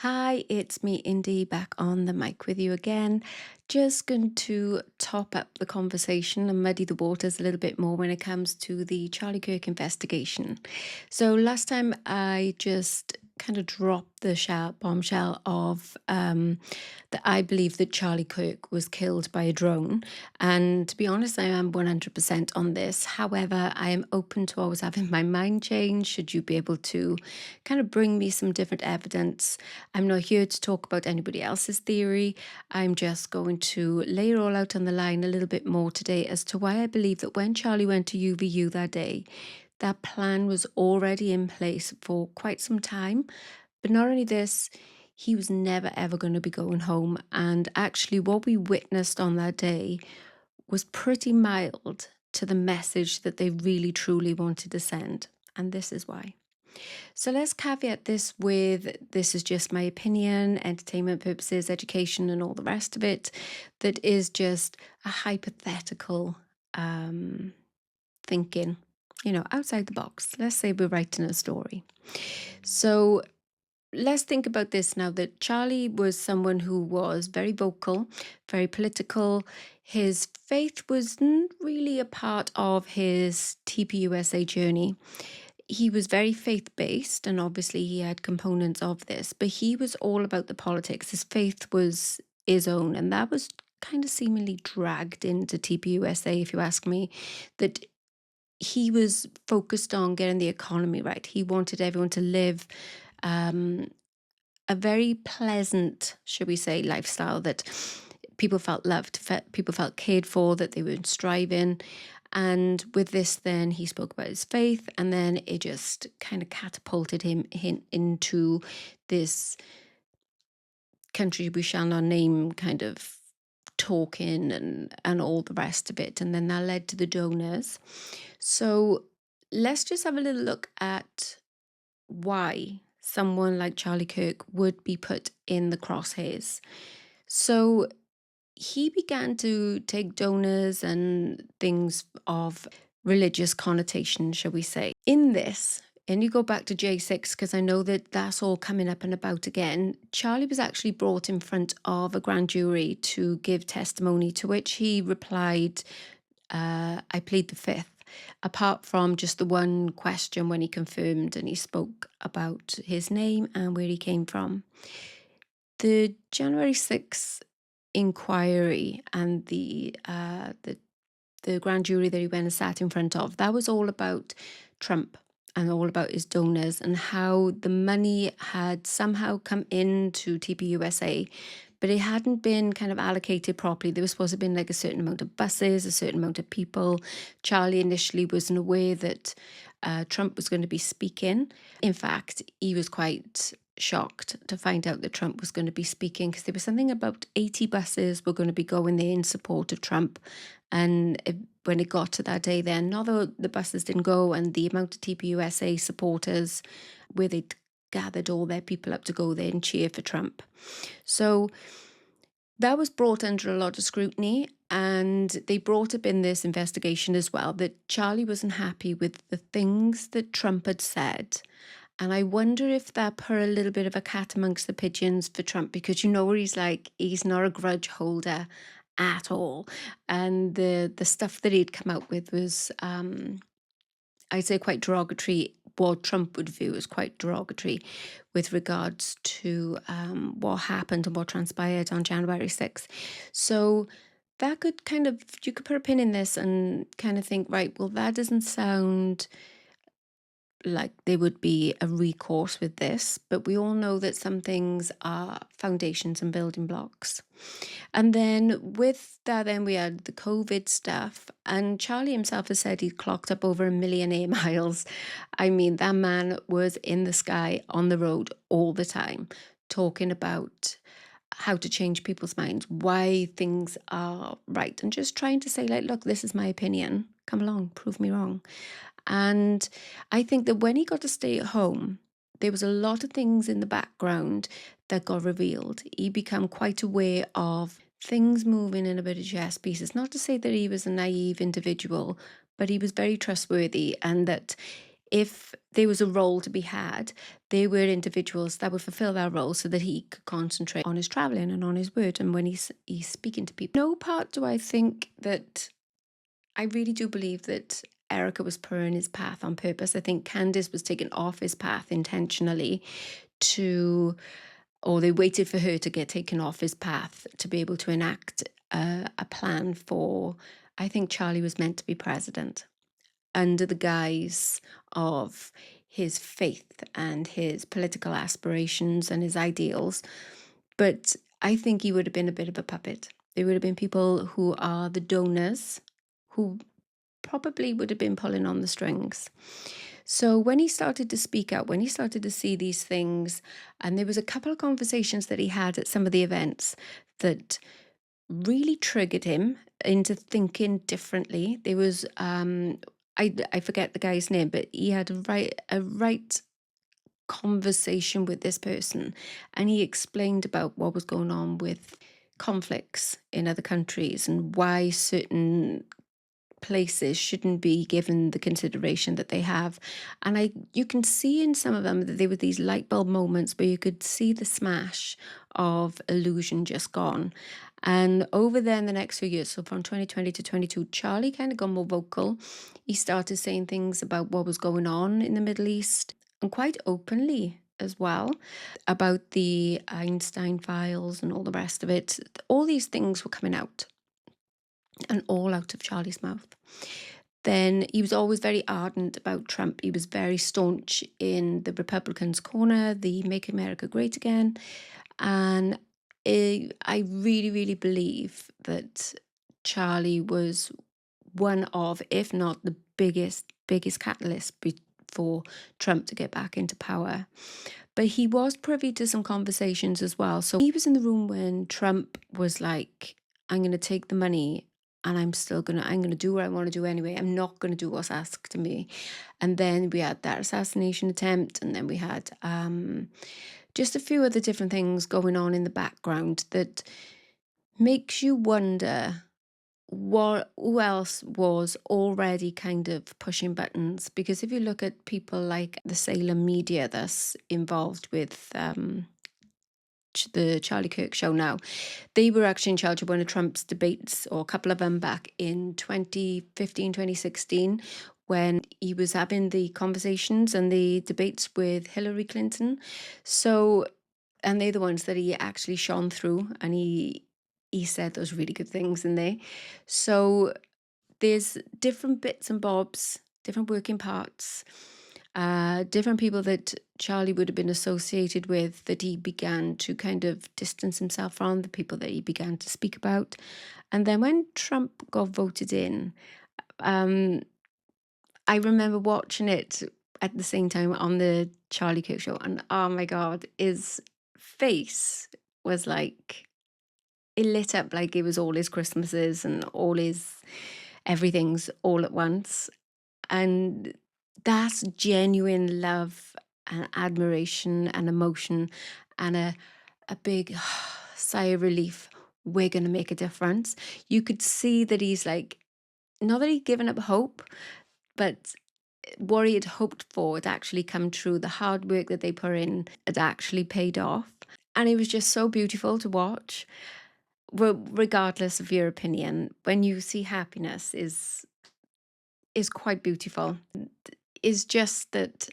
Hi, it's me, Indy, back on the mic with you again. Just going to top up the conversation and muddy the waters a little bit more when it comes to the Charlie Kirk investigation. So last time I just kind of dropped the bombshell of that I believe that Charlie Kirk was killed by a drone. And to be honest, I am 100% on this. However, I am open to always having my mind change should you be able to kind of bring me some different evidence. I'm not here to talk about anybody else's theory. I'm just going to lay it all out on the line a little bit more today as to why I believe that when Charlie went to UVU that day, that plan was already in place for quite some time. But not only this, he was never ever going to be going home. And actually, what we witnessed on that day was pretty mild to the message that they really truly wanted to send. And this is why. So let's caveat this with this is just my opinion, entertainment purposes, education, and all the rest of it. That is just a hypothetical thinking, outside the box. Let's say we're writing a story. So let's think about this now that Charlie was someone who was very vocal, very political. His faith wasn't really a part of his TPUSA journey. He was very faith-based, and obviously he had components of this, but he was all about the politics. His faith was his own, and that was kind of seemingly dragged into TPUSA, if you ask me, that he was focused on getting the economy right. He wanted everyone to live a very pleasant, should we say, lifestyle that people felt loved, people felt cared for, that they were striving. And with this, then he spoke about his faith, and then it just kind of catapulted him into this country we shall not name kind of talking and all the rest of it. And then that led to the donors. So let's just have a little look at why someone like Charlie Kirk would be put in the crosshairs. So he began to take donors and things of religious connotation, shall we say. In this, and you go back to J6 because I know that that's all coming up and about again, Charlie was actually brought in front of a grand jury to give testimony, to which he replied, I plead the fifth, apart from just the one question when he confirmed and he spoke about his name and where he came from. The January 6th inquiry and the grand jury that he went and sat in front of, that was all about Trump and all about his donors and how the money had somehow come into TPUSA, but it hadn't been kind of allocated properly. There was supposed to have been like a certain amount of buses, a certain amount of people. Charlie initially wasn't aware that Trump was going to be speaking. In fact, he was quite shocked to find out that Trump was going to be speaking, because there was something about 80 buses were going to be going there in support of Trump. And when it got to that day then, although the buses didn't go, and the amount of TPUSA supporters where they'd gathered all their people up to go there and cheer for Trump. So that was brought under a lot of scrutiny, and they brought up in this investigation as well that Charlie wasn't happy with the things that Trump had said. And I wonder if that put a little bit of a cat amongst the pigeons for Trump, because where he's like, he's not a grudge holder at all. And the stuff that he'd come out with was, I'd say, quite derogatory. What Trump would view as quite derogatory with regards to what happened and what transpired on January 6th. So that could you could put a pin in this and kind of think, right, well, that doesn't sound like there would be a recourse with this, but we all know that some things are foundations and building blocks. And then with that, then we had the COVID stuff, and Charlie himself has said he clocked up over 1 million air miles. I mean, that man was in the sky on the road all the time, talking about how to change people's minds, why things are right, and just trying to say, like, look, this is my opinion. Come along, prove me wrong. And I think that when he got to stay at home, there was a lot of things in the background that got revealed. He became quite aware of things moving in a bit of chess pieces. Not to say that he was a naive individual, but he was very trustworthy, and that if there was a role to be had, they were individuals that would fulfill that role so that he could concentrate on his traveling and on his word and when he's speaking to people. No part do I think that I really do believe that Erica was put in his path on purpose. I think Candice was taken off his path intentionally or they waited for her to get taken off his path to be able to enact a plan for, I think Charlie was meant to be president under the guise of his faith and his political aspirations and his ideals. But I think he would have been a bit of a puppet. There would have been people who are the donors who probably would have been pulling on the strings. So when he started to speak out, when he started to see these things, and there was a couple of conversations that he had at some of the events that really triggered him into thinking differently. There was I forget the guy's name, but he had a right conversation with this person, and he explained about what was going on with conflicts in other countries and why certain places shouldn't be given the consideration that they have. And you can see in some of them that there were these light bulb moments where you could see the smash of illusion just gone. And over there in the next few years, so from 2020 to 22, Charlie kind of got more vocal. He started saying things about what was going on in the Middle East, and quite openly as well, about the Einstein files and all the rest of it. All these things were coming out, and all out of Charlie's mouth. Then he was always very ardent about Trump. He was very staunch in the Republicans' corner, the Make America Great Again. And I really, really believe that Charlie was one of, if not the biggest catalyst for Trump to get back into power. But he was privy to some conversations as well. So he was in the room when Trump was like, I'm going to take the money and I'm going to do what I want to do anyway. I'm not going to do what's asked of me. And then we had that assassination attempt, and then we had just a few other different things going on in the background that makes you wonder who else was already kind of pushing buttons. Because if you look at people like the Salem media that's involved with the Charlie Kirk show now, they were actually in charge of one of Trump's debates, or a couple of them, back in 2015, 2016, when he was having the conversations and the debates with Hillary Clinton. So, and they're the ones that he actually shone through, and he said those really good things in there. So there's different bits and bobs, different working parts, different people that Charlie would have been associated with that he began to kind of distance himself from, the people that he began to speak about. And then when Trump got voted in, I remember watching it at the same time on the Charlie Kirk show, and oh my God, his face was like, it lit up like it was all his Christmases and all his everything's all at once. And that's genuine love and admiration and emotion, and a big sigh of relief. We're going to make a difference. You could see that he's like, not that he'd given up hope, but what he had hoped for had actually come true. The hard work that they put in had actually paid off. And it was just so beautiful to watch. Well, regardless of your opinion, when you see happiness is quite beautiful. Is just that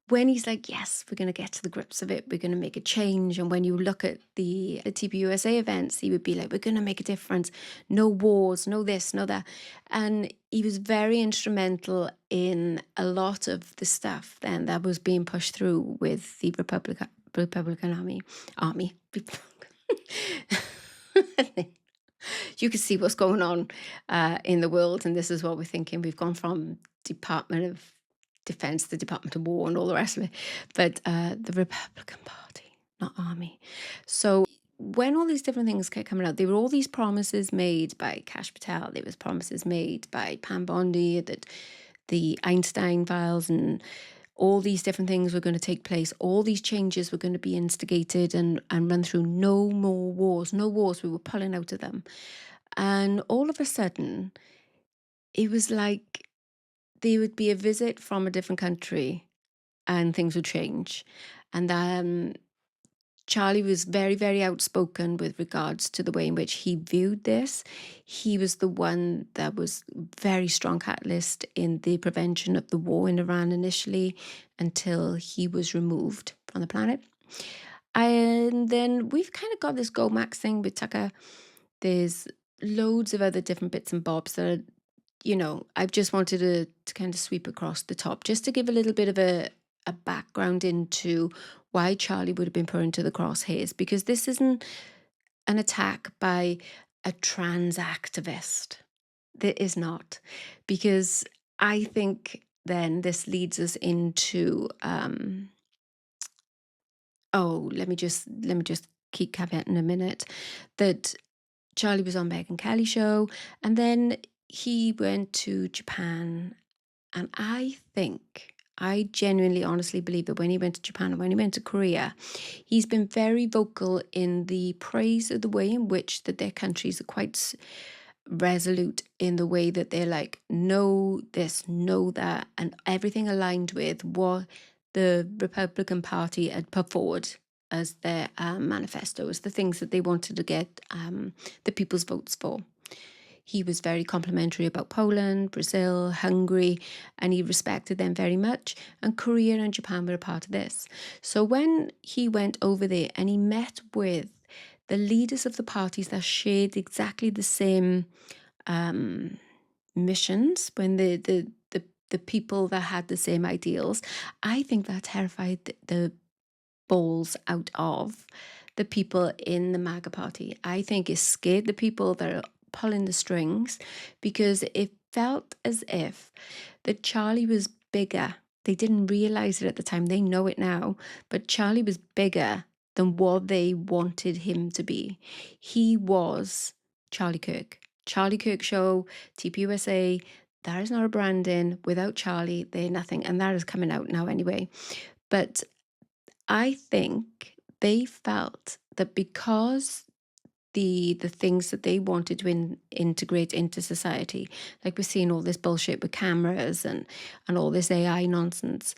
when he's like, yes, we're going to get to the grips of it, we're going to make a change. And when you look at the TPUSA events, he would be like, we're going to make a difference. No wars, no this, no that. And he was very instrumental in a lot of the stuff then that was being pushed through with the Republican Army. You can see what's going on in the world, and this is what we're thinking. We've gone from Department of Defense to Department of War and all the rest of it, but the Republican Party, not Army. So when all these different things kept coming out, there were all these promises made by Kash Patel, there was promises made by Pam Bondi that the Einstein files and all these different things were going to take place. All these changes were going to be instigated and run through. No more wars. No wars. We were pulling out of them. And all of a sudden, it was like there would be a visit from a different country and things would change. And Charlie was very, very outspoken with regards to the way in which he viewed this. He was the one that was very strong catalyst in the prevention of the war in Iran initially, until he was removed from the planet. And then we've kind of got this Go Max thing with Tucker. There's loads of other different bits and bobs that are, I've just wanted to kind of sweep across the top, just to give a little bit of a background into why Charlie would have been put into the crosshairs, because this isn't an attack by a trans activist. There is not, because I think then this leads us into let me just keep caveating a minute that Charlie was on Megyn Kelly show, and then he went to Japan. And I genuinely, honestly believe that when he went to Japan and when he went to Korea, he's been very vocal in the praise of the way in which that their countries are quite resolute in the way that they're like, no this, no that, and everything aligned with what the Republican Party had put forward as their manifestos, the things that they wanted to get the people's votes for. He was very complimentary about Poland, Brazil, Hungary, and he respected them very much. And Korea and Japan were a part of this. So when he went over there and he met with the leaders of the parties that shared exactly the same missions, when the people that had the same ideals, I think that terrified the balls out of the people in the MAGA party. I think it scared the people that are pulling the strings, because it felt as if that Charlie was bigger. They didn't realize it at the time. They know it now, but Charlie was bigger than what they wanted him to be. He was Charlie Kirk. Charlie Kirk show, TPUSA, that is not a branding. Without Charlie, they're nothing. And that is coming out now anyway. But I think they felt that because the things that they wanted to integrate into society, like we're seeing all this bullshit with cameras and all this AI nonsense,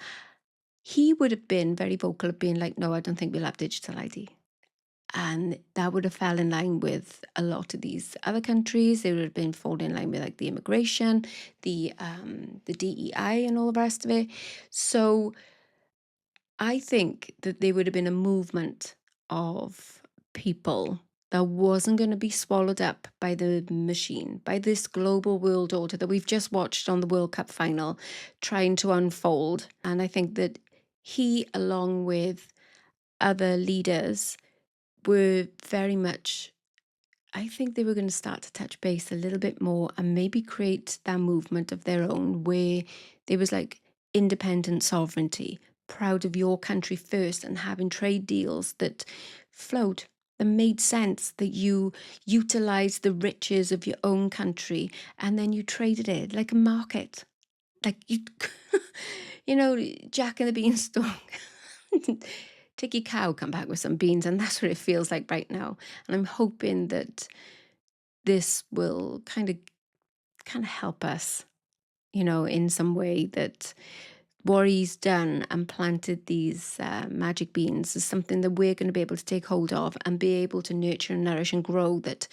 he would have been very vocal of being like, no, I don't think we'll have digital ID. And that would have fell in line with a lot of these other countries. They would have been falling in line with like the immigration, the DEI and all the rest of it. So I think that there would have been a movement of people that wasn't going to be swallowed up by the machine, by this global world order that we've just watched on the World Cup final trying to unfold. And I think that he, along with other leaders, were very much, I think they were going to start to touch base a little bit more and maybe create that movement of their own, where there was like independent sovereignty, proud of your country first, and having trade deals that flowed, that made sense, that you utilized the riches of your own country and then you traded it like a market. Like you, Jack and the Beanstalk. Take your cow, come back with some beans. And that's what it feels like right now. And I'm hoping that this will kind of help us, in some way, that what he's done and planted these magic beans is something that we're going to be able to take hold of and be able to nurture and nourish and grow, that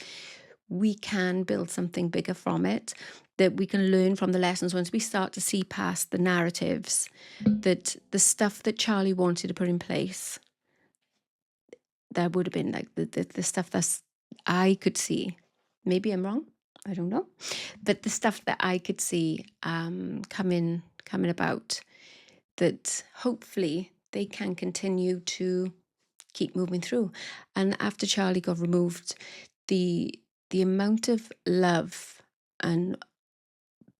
we can build something bigger from it, that we can learn from the lessons once we start to see past the narratives, that the stuff that Charlie wanted to put in place, that would have been like the stuff that I could see. Maybe I'm wrong, I don't know, but the stuff that I could see coming about, that hopefully they can continue to keep moving through. And after Charlie got removed, the amount of love and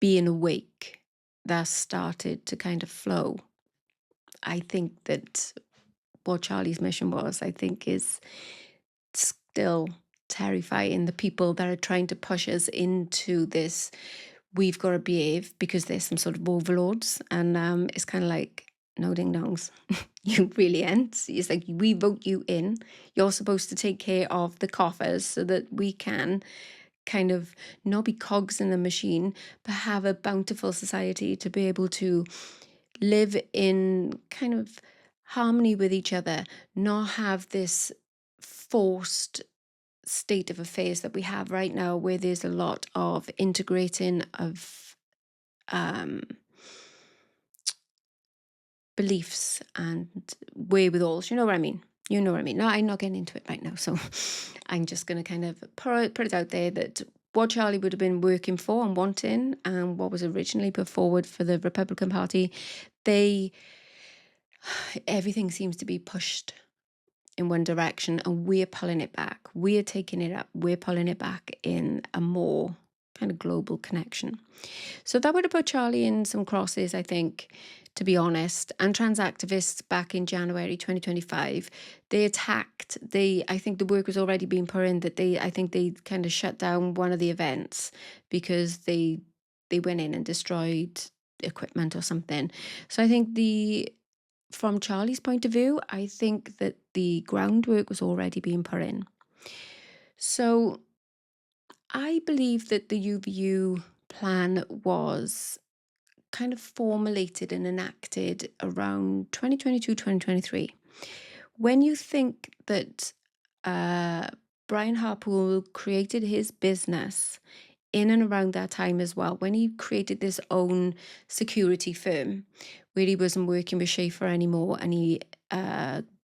being awake that started to kind of flow, I think that what Charlie's mission was, I think, is still terrifying the people that are trying to push us into this. We've got to behave because there's some sort of overlords, and it's kind of like, no ding dongs, you really ain't. It's like, we vote you in, you're supposed to take care of the coffers so that we can kind of not be cogs in the machine, but have a bountiful society to be able to live in kind of harmony with each other, not have this forced state of affairs that we have right now, where there's a lot of integrating of beliefs and wherewithals. You know what I mean? You know what I mean? No, I'm not getting into it right now. So I'm just going to kind of put it out there that what Charlie would have been working for and wanting, and what was originally put forward for the Republican Party, everything seems to be pushed in one direction, and we're pulling it back. We're taking it up. We're pulling it back in a more kind of global connection. So that would have put Charlie in some crosses, I think, to be honest. And trans activists back in January 2025, they attacked, I think the work was already being put in, that I think they kind of shut down one of the events because they went in and destroyed equipment or something. So I think from Charlie's point of view, I think that the groundwork was already being put in. So I believe that the UVU plan was kind of formulated and enacted around 2022, 2023. When you think that Brian Harpool created his business in and around that time as well, when he created this own security firm where he wasn't working with Schaefer anymore and he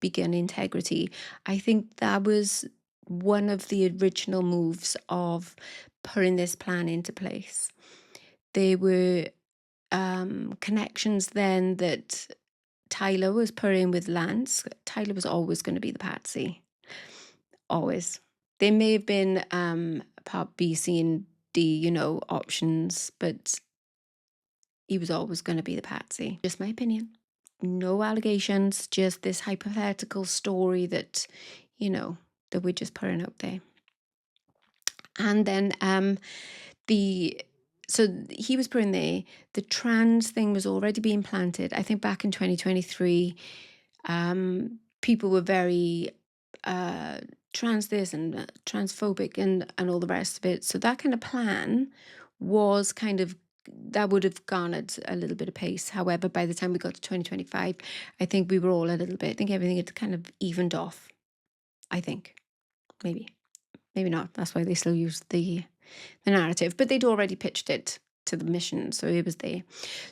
began Integrity, I think that was one of the original moves of putting this plan into place. There were connections then that Tyler was putting with Lance. Tyler was always going to be the patsy. Always. There may have been part B, C, and D, options, but he was always going to be the patsy. Just my opinion. No allegations, just this hypothetical story that, that we're just putting out there. And then so he was put in there. The trans thing was already being planted. I think back in 2023, people were very trans this and transphobic and all the rest of it. So that kind of plan was that would have garnered a little bit of pace. However, by the time we got to 2025, I think we were all I think everything had kind of evened off. I think. Maybe not. That's why they still use the narrative, but they'd already pitched it to the mission, so it was there.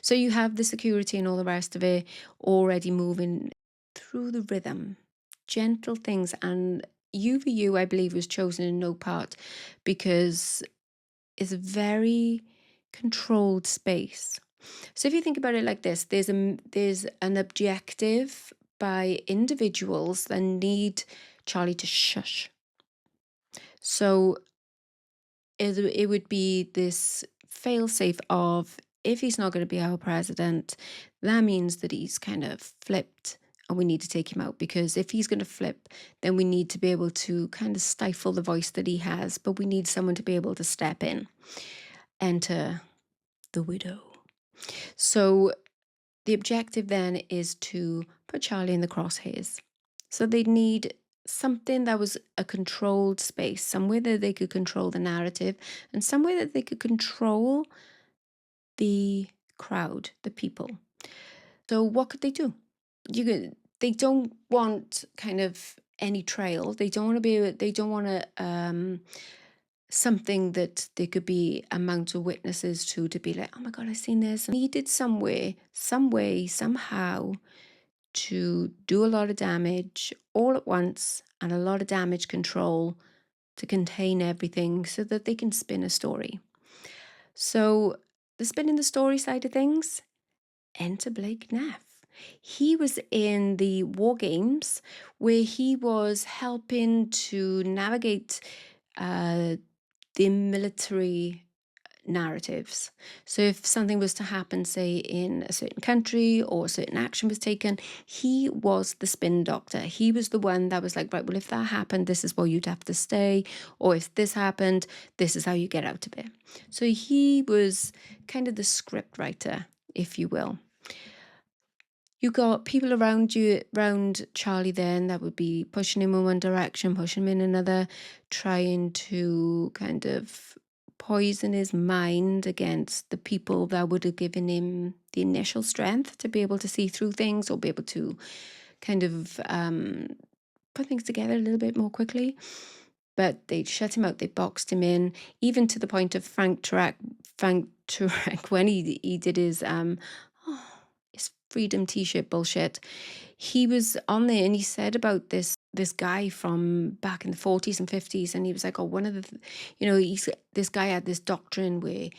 So you have the security and all the rest of it already moving through the rhythm, gentle things. And UVU, I believe, was chosen in no part because it's a very controlled space. So if you think about it like this, there's an objective by individuals that need Charlie to shush. So it would be this fail-safe of, if he's not going to be our president, that means that he's kind of flipped and we need to take him out, because if he's going to flip, then we need to be able to kind of stifle the voice that he has, but we need someone to be able to step in. Enter the widow. So the objective then is to put Charlie in the crosshairs. So they need something that was a controlled space, somewhere that they could control the narrative and somewhere that they could control the crowd, the people. So what could they do? They don't want kind of any trail. They don't want to something that there could be amount of witnesses to be like, oh my God, I've seen this. Needed some way, somehow to do a lot of damage all at once, and a lot of damage control to contain everything so that they can spin a story. So the spinning the story side of things, enter Blake Neff. He was in the War Games where he was helping to navigate the military narratives. So if something was to happen, say in a certain country, or a certain action was taken, he was the spin doctor. He was the one that was like, right, well, if that happened, this is where you'd have to stay, or if this happened, this is how you get out of it. So he was kind of the script writer, if you will. You got people around Charlie then that would be pushing him in one direction, pushing him in another, trying to kind of poison his mind against the people that would have given him the initial strength to be able to see through things or be able to kind of put things together a little bit more quickly. But they shut him out, they boxed him in, even to the point of Frank Turek when he did his freedom t-shirt bullshit. He was on there and he said about this guy from back in the 40s and 50s, and he was like, oh, one of the this guy had this doctrine where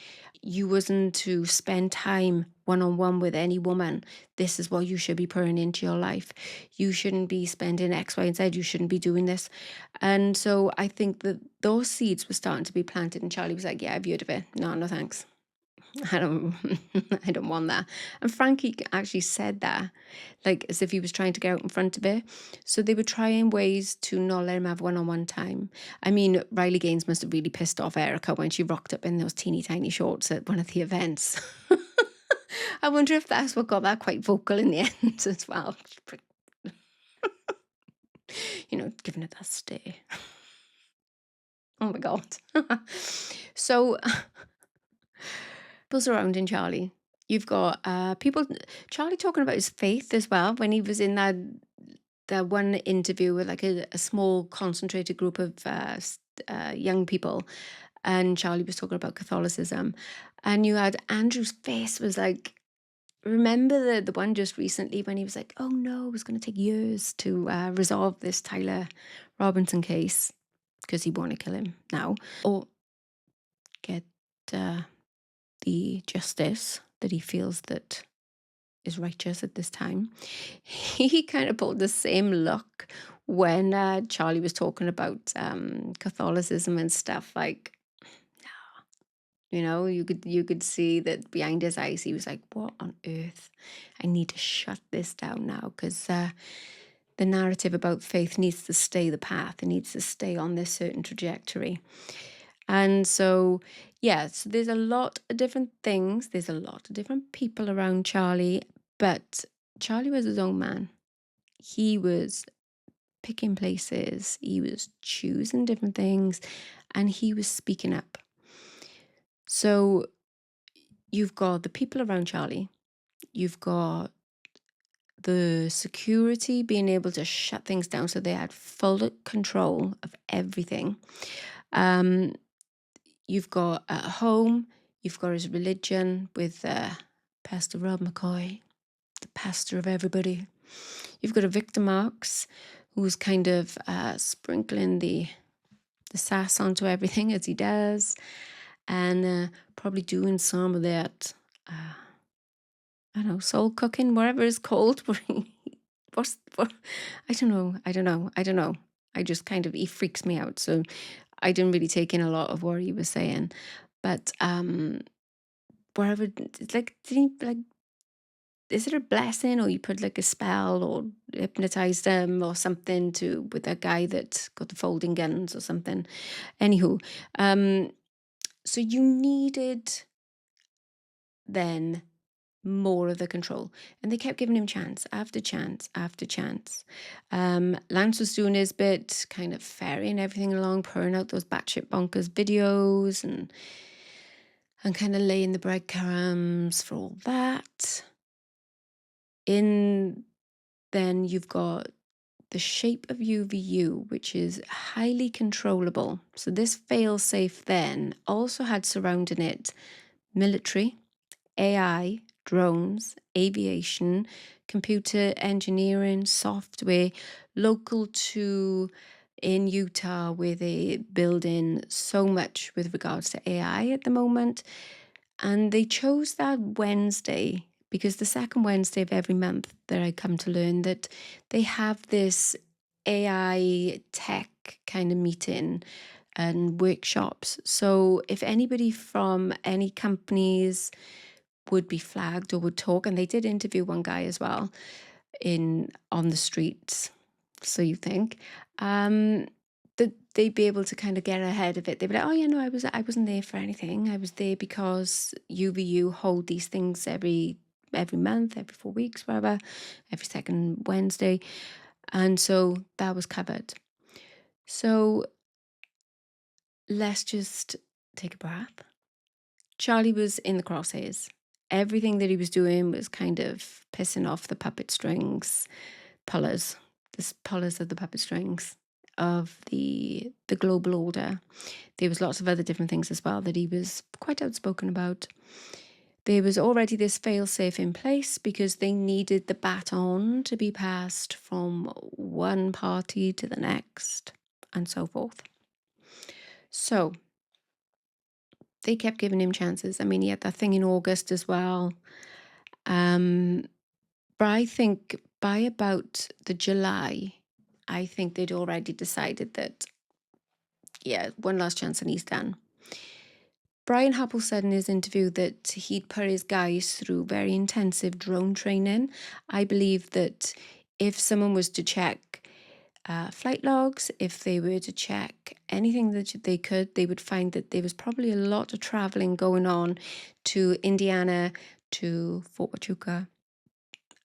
you wasn't to spend time one-on-one with any woman. This is what you should be putting into your life. You shouldn't be spending X, Y, and Z. You shouldn't be doing this. And so I think that those seeds were starting to be planted, and Charlie was like, yeah, I've heard of it. No thanks. I don't I don't want that. And Frankie actually said that, like as if he was trying to get out in front of it. So they were trying ways to not let him have one-on-one time. I mean, Riley Gaines must have really pissed off Erica when she rocked up in those teeny tiny shorts at one of the events. I wonder if that's what got that quite vocal in the end as well. Giving it that stare. Oh my God. So people's around in Charlie. You've got Charlie talking about his faith as well when he was in that one interview with like a small concentrated group of young people, and Charlie was talking about Catholicism, and you had Andrew's face was like, remember the one just recently when he was like, oh no, it was going to take years to resolve this Tyler Robinson case because he want to kill him now or get the justice that he feels that is righteous at this time. He kind of pulled the same look when Charlie was talking about Catholicism and stuff. Like, you could see that behind his eyes he was like, what on earth? I need to shut this down now, because the narrative about faith needs to stay the path. It needs to stay on this certain trajectory. And so, so there's a lot of different things. There's a lot of different people around Charlie, but Charlie was his own man. He was picking places. He was choosing different things, and he was speaking up. So you've got the people around Charlie. You've got the security being able to shut things down so they had full control of everything. You've got at home, you've got his religion with Pastor Rob McCoy, the pastor of everybody. You've got a Victor Marx, who's kind of sprinkling the sass onto everything as he does, and probably doing some of that, I don't know, soul cooking, whatever it's called. I don't know. I just kind of, he freaks me out. So I didn't really take in a lot of what he was saying. But wherever, it's like, did he, like, is it a blessing, or you put like a spell or hypnotize them or something with a guy that got the folding guns or something? Anywho, so you needed then more of the control, and they kept giving him chance after chance after chance. Lance was doing his bit, kind of ferrying everything along, pouring out those batshit bonkers videos and kind of laying the breadcrumbs for all that. Then you've got the shape of UVU, which is highly controllable. So this fail-safe then also had surrounding it military, AI, drones, aviation, computer engineering, software, local to in Utah, where they're building so much with regards to AI at the moment. And they chose that Wednesday because the second Wednesday of every month that I come to learn that they have this AI tech kind of meeting and workshops. So if anybody from any companies would be flagged or would talk, and they did interview one guy as well on the streets, so you think, that they'd be able to kind of get ahead of it. They'd be like, oh yeah, no, I wasn't there for anything. I was there because UVU hold these things every every month, every 4 weeks, whatever, every second Wednesday. And so that was covered. So let's just take a breath. Charlie was in the crosshairs. Everything that he was doing was kind of pissing off the puppet strings, pullers, the pullers of the puppet strings of the global order. There was lots of other different things as well that he was quite outspoken about. There was already this fail-safe in place because they needed the baton to be passed from one party to the next and so forth. So they kept giving him chances. I mean, he had that thing in August as well. But I think by about the July, I think they'd already decided that, yeah, one last chance and he's done. Brian Happel said in his interview that he'd put his guys through very intensive drone training. I believe that if someone was to check flight logs, if they were to check anything that they could, they would find that there was probably a lot of traveling going on to Indiana, to Fort Huachuca,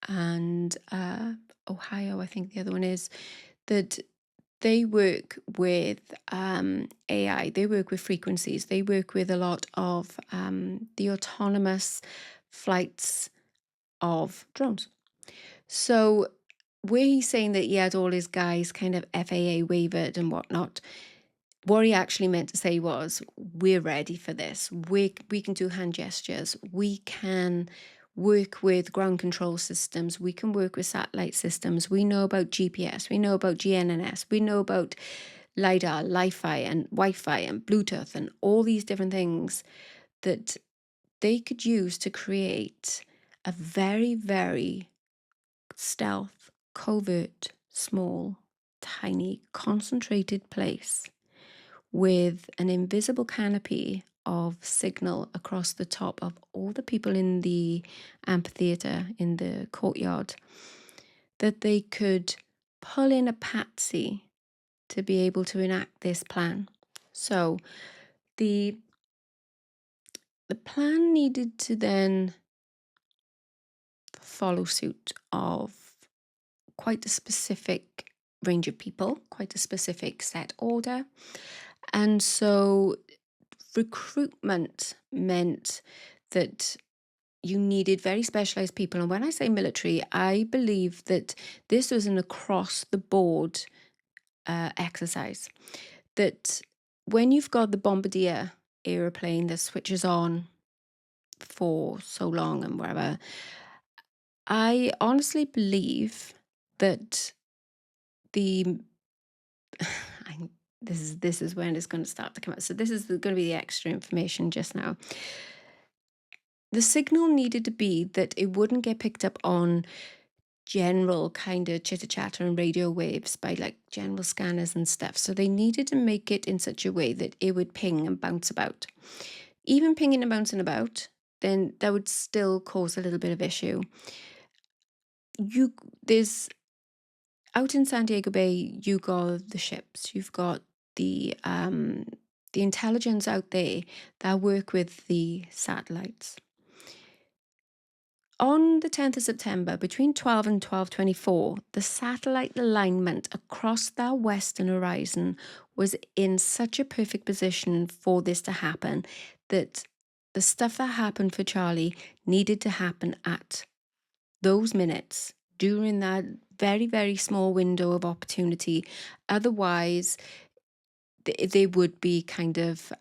and Ohio, I think the other one is, that they work with AI, they work with frequencies, they work with a lot of the autonomous flights of drones. So where he's saying that he had all his guys kind of FAA wavered and whatnot, what he actually meant to say was, we're ready for this. We can do hand gestures. We can work with ground control systems. We can work with satellite systems. We know about GPS. We know about GNSS. We know about LiDAR, Li-Fi and Wi-Fi and Bluetooth and all these different things that they could use to create a very, very stealth, covert, small, tiny, concentrated place with an invisible canopy of signal across the top of all the people in the amphitheatre, in the courtyard, that they could pull in a patsy to be able to enact this plan. So the plan needed to then follow suit of quite a specific range of people, quite a specific set order. And so recruitment meant that you needed very specialized people. And when I say military, I believe that this was an across the board exercise. That when you've got the bombardier aeroplane that switches on for so long and wherever, I honestly believe that the this is when it's going to start to come out. So this is going to be the extra information just now. The signal needed to be that it wouldn't get picked up on general kind of chitter chatter and radio waves by like general scanners and stuff. So they needed to make it in such a way that it would ping and bounce about. Even pinging and bouncing about, then that would still cause a little bit of issue. There's out in San Diego Bay, you got the ships, you've got the intelligence out there that work with the satellites. On the 10th of September, between 12 and 12:24, the satellite alignment across that western horizon was in such a perfect position for this to happen that the stuff that happened for Charlie needed to happen at those minutes during that very, very small window of opportunity. Otherwise, they would be kind of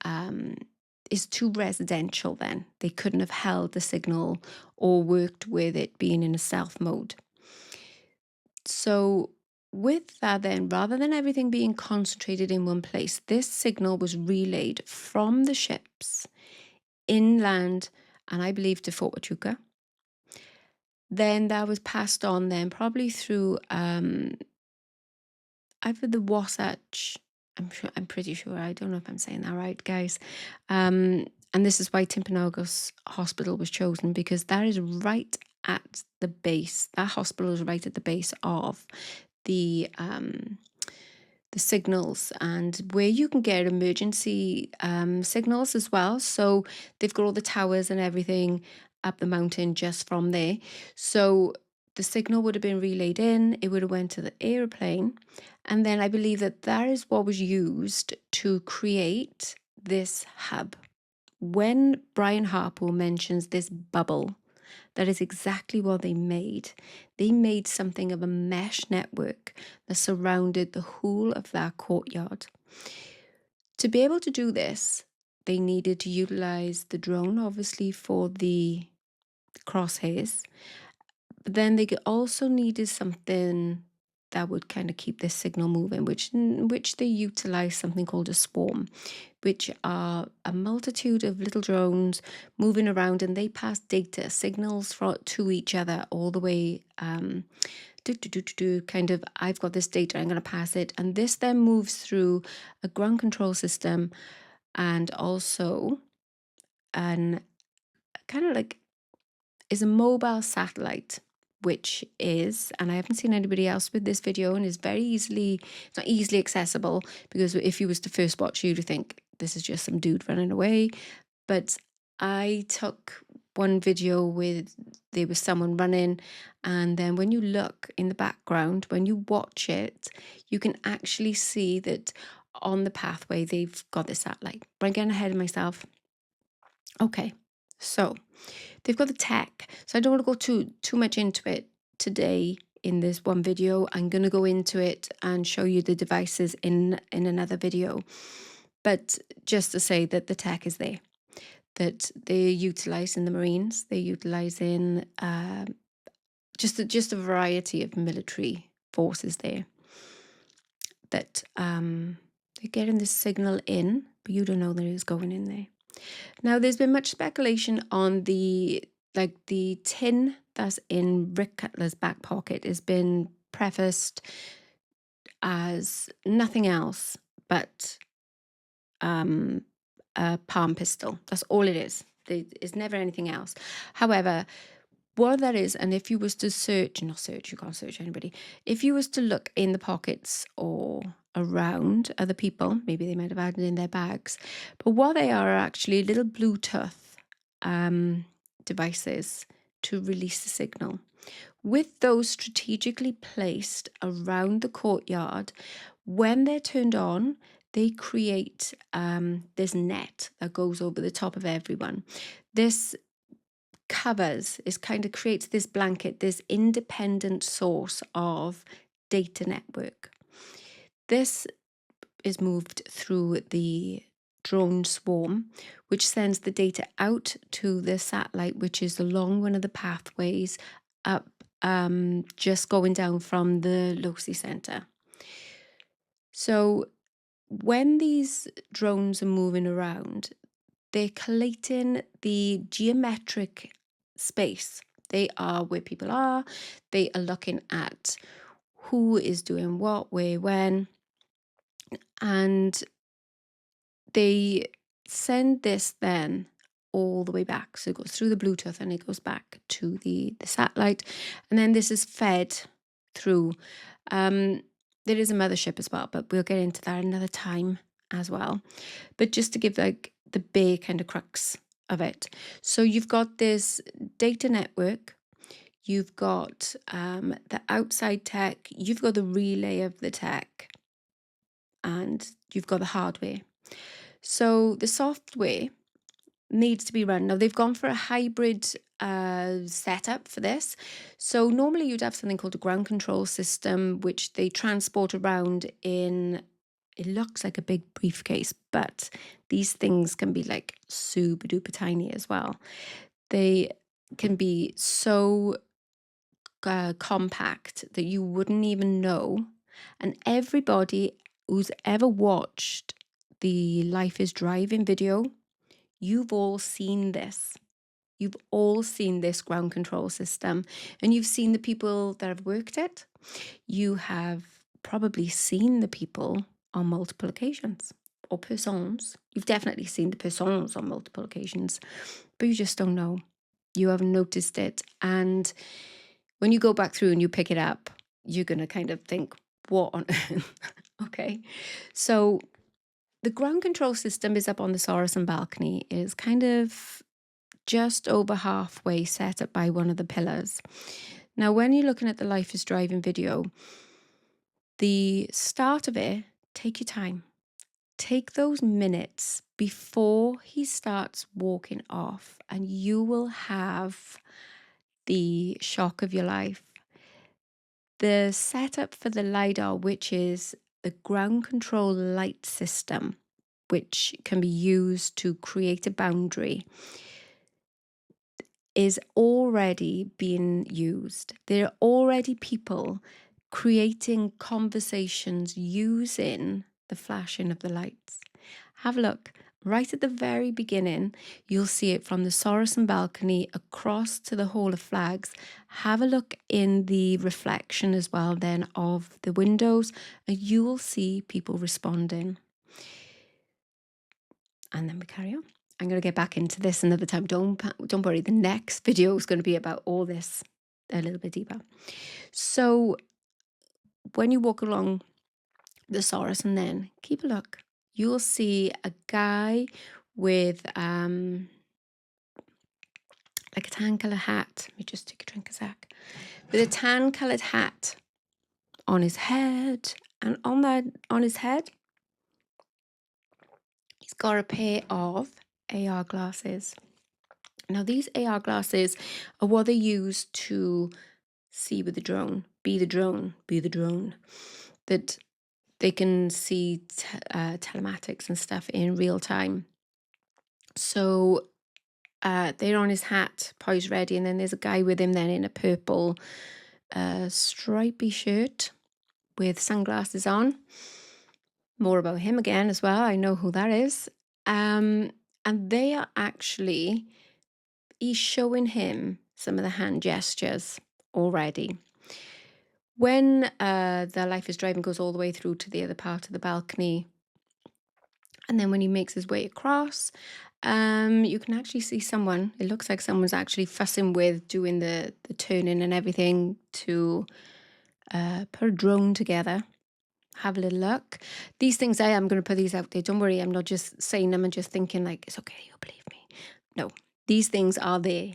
is too residential then. They couldn't have held the signal or worked with it being in a stealth mode. So with that then, rather than everything being concentrated in one place, this signal was relayed from the ships inland and I believe to Fort Huachuca. Then that was passed on then probably through either the Wasatch, I'm pretty sure, I don't know if I'm saying that right, guys. And this is why Timpanogos Hospital was chosen, because that is right at the base. That hospital is right at the base of the signals and where you can get emergency signals as well. So they've got all the towers and everything up the mountain just from there. So the signal would have been relayed in, it would have went to the airplane, and then I believe that that is what was used to create this hub. When Brian Harpo mentions this bubble, that is exactly what they made. They made something of a mesh network that surrounded the whole of that courtyard. To be able to do this, they needed to utilize the drone, obviously, for the crosshairs, but then they also needed something that would kind of keep this signal moving, which they utilize something called a swarm, which are a multitude of little drones moving around, and they pass data signals to each other all the way. Kind of, I've got this data, I'm going to pass it, and this then moves through a ground control system and also an kind of like is a mobile satellite, which is, and I haven't seen anybody else with this video, and is it's not easily accessible, because if you was to first watch, you'd think this is just some dude running away. But I took one video with, there was someone running, and then when you look in the background, when you watch it, you can actually see that on the pathway they've got this satellite. But I'm getting ahead of myself. Okay, so they've got the tech. So I don't want to go too much into it today in this one video. I'm going to go into it and show you the devices in another video. But just to say that the tech is there, that they utilize in the Marines, they utilize in just a variety of military forces there, that they're getting this signal in, but you don't know that it's going in there. Now, there's been much speculation on the tin that's in Rick Cutler's back pocket has been prefaced as nothing else but a palm pistol. That's all it is. There is never anything else. However, what that is, and if you was to you can't search anybody. If you was to look in the pockets or around other people, maybe they might have had it in their bags, but what they are actually little Bluetooth devices to release the signal. With those strategically placed around the courtyard, when they're turned on, they create this net that goes over the top of everyone. This creates this blanket, this independent source of data network. This is moved through the drone swarm, which sends the data out to the satellite, which is along one of the pathways up, just going down from the LOCI center. So when these drones are moving around, they're collating the geometric space. They are where people are. They are looking at who is doing what, where, when. And they send this then all the way back. So it goes through the Bluetooth and it goes back to the satellite. And then this is fed through. There is a mothership as well, but we'll get into that another time as well. But just to give like the bare kind of crux of it. So you've got this data network, you've got the outside tech, you've got the relay of the tech, and you've got the hardware. So the software needs to be run. Now they've gone for a hybrid setup for this. So normally you'd have something called a ground control system, which they transport around in, it looks like a big briefcase, but these things can be like super duper tiny as well. They can be so compact that you wouldn't even know. And everybody who's ever watched the Life is Driving video, you've all seen this. You've all seen this ground control system, and you've seen the people that have worked it. You have probably seen the people on multiple occasions, or persons. You've definitely seen the persons on multiple occasions, but you just don't know. You haven't noticed it. And when you go back through and you pick it up, you're going to kind of think, what on earth? Okay. So the ground control system is up on the Sorensen balcony. Is kind of just over halfway set up by one of the pillars. Now, when you're looking at the Life is Driving video, the start of it, take your time. Take those minutes before he starts walking off, and you will have the shock of your life. The setup for the LiDAR, which is the ground control light system, which can be used to create a boundary, is already being used. There are already people creating conversations using the flashing of the lights. Have a look. Right at the very beginning, you'll see it from the Sorensen balcony across to the Hall of Flags. Have a look in the reflection as well then of the windows, and you will see people responding. And then we carry on. I'm going to get back into this another time. Don't worry, the next video is going to be about all this a little bit deeper. So when you walk along the Sorensen, then keep a look. You'll see a guy with like a tan colour hat. Let me just take a drink a sec. With a tan coloured hat on his head, and on his head, he's got a pair of AR glasses. Now, these AR glasses are what they use to see with the drone, be the drone, that they can see telematics and stuff in real time. So they're on his hat, poised ready, and then there's a guy with him then in a purple stripy shirt with sunglasses on. More about him again as well. I know who that is. And they are actually, he's showing him some of the hand gestures already. When the Life is Driving goes all the way through to the other part of the balcony, and then when he makes his way across, you can actually see someone, it looks like someone's actually fussing with doing the turning and everything to put a drone together. Have a little look. These things, I am going to put these out there. Don't worry, I'm not just saying them and just thinking like, it's okay, you'll believe me. No, these things are there.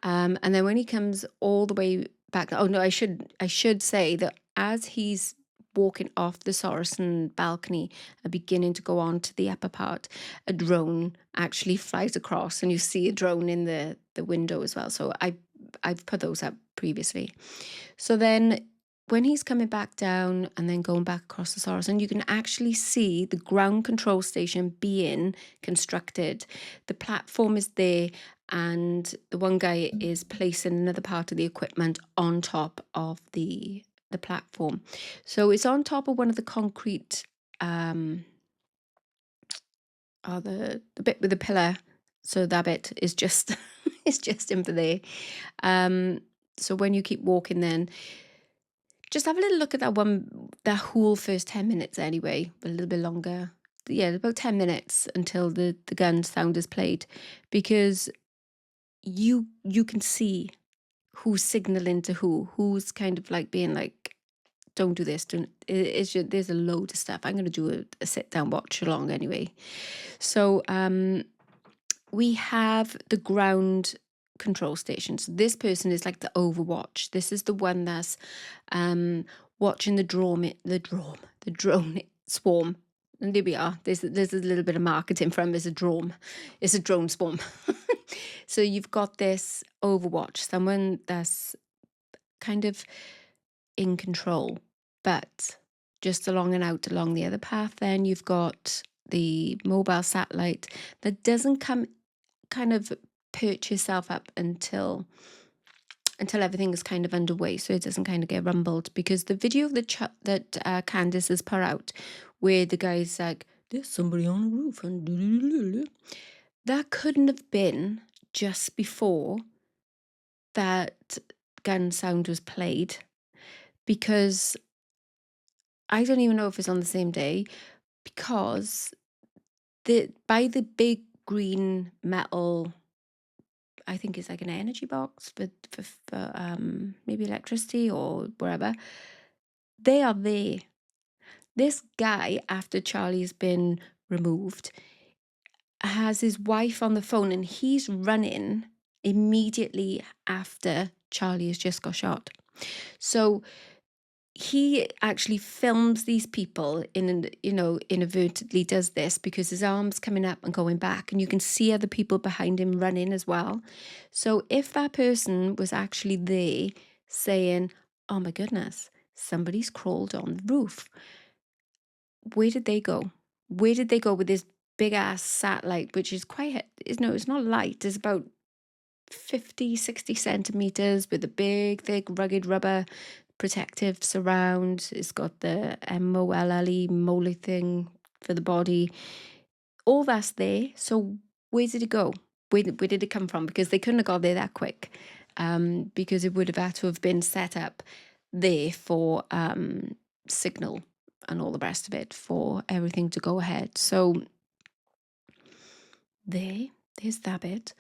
And then when he comes all the way back, oh no, I should say that as he's walking off the Sorensen balcony and beginning to go on to the upper part, a drone actually flies across, and you see a drone in the window as well. So I've put those up previously. So then when he's coming back down and then going back across the Sorensen, you can actually see the ground control station being constructed. The platform is there, and the one guy is placing another part of the equipment on top of the platform. So it's on top of one of the concrete, the bit with the pillar. So that bit is just it's just in for there. So when you keep walking, then just have a little look at that whole first 10 minutes anyway, a little bit longer. Yeah, about 10 minutes until the gun sound is played, because you can see who's signaling to who's kind of like being like, don't do this, there's a load of stuff. I'm going to do a sit down watch along anyway. So we have the ground control station. So this person is like the overwatch. This is the one that's watching the drone swarm. And there we are. There's a little bit of marketing from it's a drone swarm. So you've got this overwatch, someone that's kind of in control, but just along the other path. Then you've got the mobile satellite that doesn't kind of perch yourself up until everything is kind of underway, so it doesn't kind of get rumbled. Because the video that Candace has put out, where the guy's like, there's somebody on the roof, and that couldn't have been just before that gun sound was played, because I don't even know if it's on the same day, because by the big green metal, I think it's like an energy box for maybe electricity or wherever, they are there. This guy, after Charlie's been removed, has his wife on the phone, and he's running immediately after Charlie has just got shot. So he actually films these people inadvertently does this because his arm's coming up and going back, and you can see other people behind him running as well. So if that person was actually there saying, oh my goodness, somebody's crawled on the roof, where did they go? Where did they go with this big ass satellite, which is quite, it's not light, it's about 50, 60 centimeters with a big, thick, rugged rubber protective surround. It's got the MOLLE thing for the body. All that's there. So where did it go? Where did it come from? Because they couldn't have got there that quick, because it would have had to have been set up there for signal and all the rest of it for everything to go ahead. So there's that bit.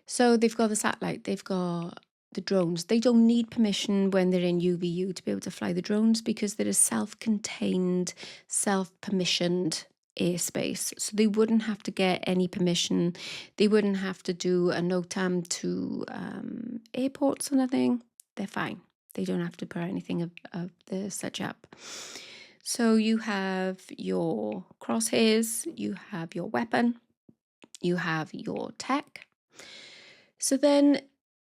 So they've got the satellite, they've got the drones. They don't need permission when they're in UVU to be able to fly the drones because they're a self-contained, self-permissioned airspace. So they wouldn't have to get any permission. They wouldn't have to do a NOTAM to airports or nothing. They're fine. They don't have to put anything of the such up. So you have your crosshairs, you have your weapon, you have your tech. So then,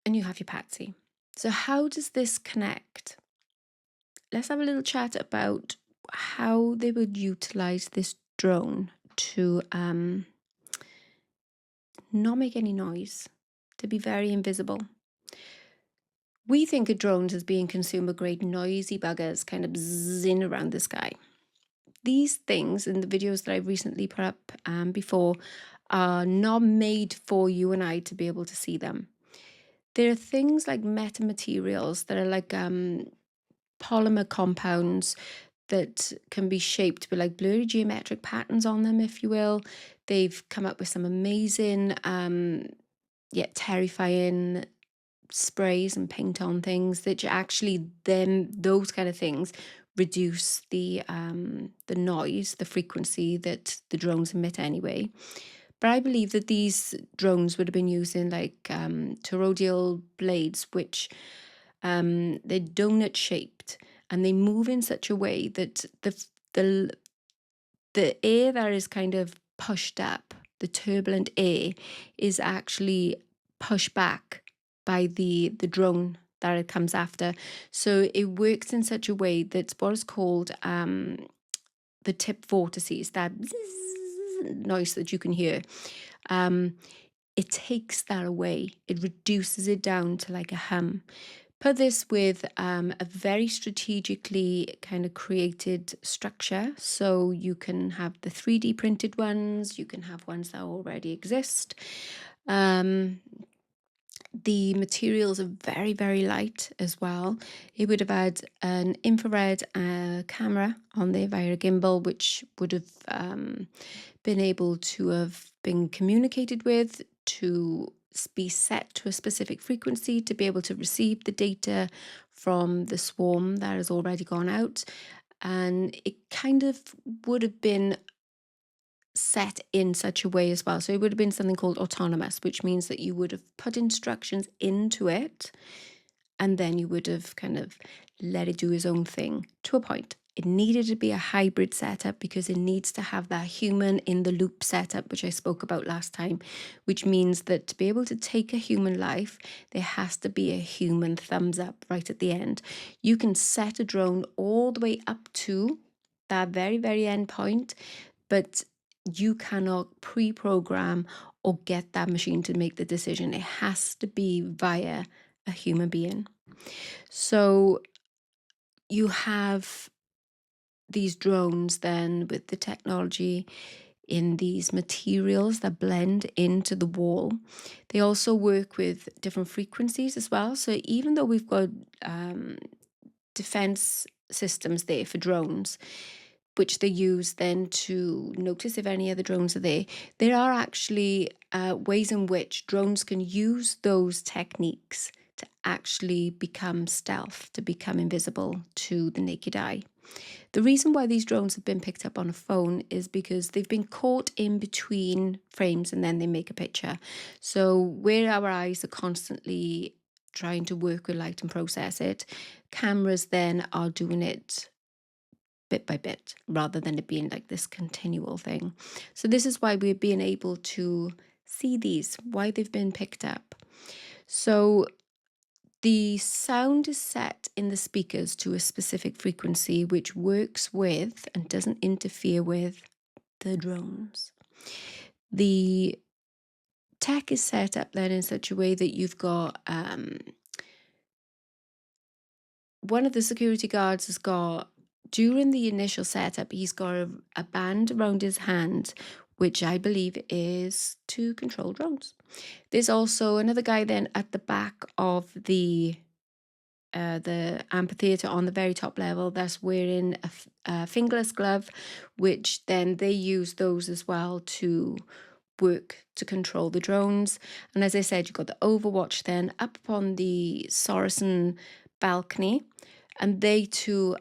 and you have your patsy. So how does this connect? Let's have a little chat about how they would utilize this drone to not make any noise, to be very invisible. We think of drones as being consumer-grade noisy buggers kind of zizzing around the sky. These things in the videos that I've recently put up before are not made for you and I to be able to see them. There are things like metamaterials that are like polymer compounds that can be shaped with like blurry geometric patterns on them, if you will. They've come up with some amazing, yet terrifying sprays and paint on things that actually those kind of things reduce the noise, the frequency that the drones emit anyway. But I believe that these drones would have been using like toroidal blades, which they're donut shaped, and they move in such a way that the air that is kind of pushed up, the turbulent air, is actually pushed back by the drone that it comes after. So it works in such a way that's what is called the tip vortices, that noise that you can hear. It takes that away. It reduces it down to like a hum. Put this with a very strategically kind of created structure. So you can have the 3D printed ones, you can have ones that already exist. The materials are very, very light as well. It would have had an infrared camera on there via a gimbal, which would have been able to have been communicated with, to be set to a specific frequency to be able to receive the data from the swarm that has already gone out. And it kind of would have been set in such a way as well. So it would have been something called autonomous, which means that you would have put instructions into it and then you would have kind of let it do its own thing to a point. It needed to be a hybrid setup because it needs to have that human in the loop setup, which I spoke about last time, which means that to be able to take a human life, there has to be a human thumbs up right at the end. You can set a drone all the way up to that very, very end point, but you cannot pre-program or get that machine to make the decision. It has to be via a human being. So you have these drones then with the technology in these materials that blend into the wall. They also work with different frequencies as well. So even though we've got defense systems there for drones, which they use then to notice if any other drones are there, there are actually ways in which drones can use those techniques to actually become stealth, to become invisible to the naked eye. The reason why these drones have been picked up on a phone is because they've been caught in between frames and then they make a picture. So where our eyes are constantly trying to work with light and process it, cameras then are doing it bit by bit rather than it being like this continual thing. So this is why we're being able to see these, why they've been picked up. So the sound is set in the speakers to a specific frequency which works with and doesn't interfere with the drones. The tech is set up then in such a way that you've got one of the security guards has got, during the initial setup, he's got a band around his hand, which I believe is to control drones. There's also another guy then at the back of the amphitheater on the very top level that's wearing a fingerless glove, which then they use those as well to work to control the drones. And as I said, you've got the Overwatch then up upon the Sorensen balcony, and they too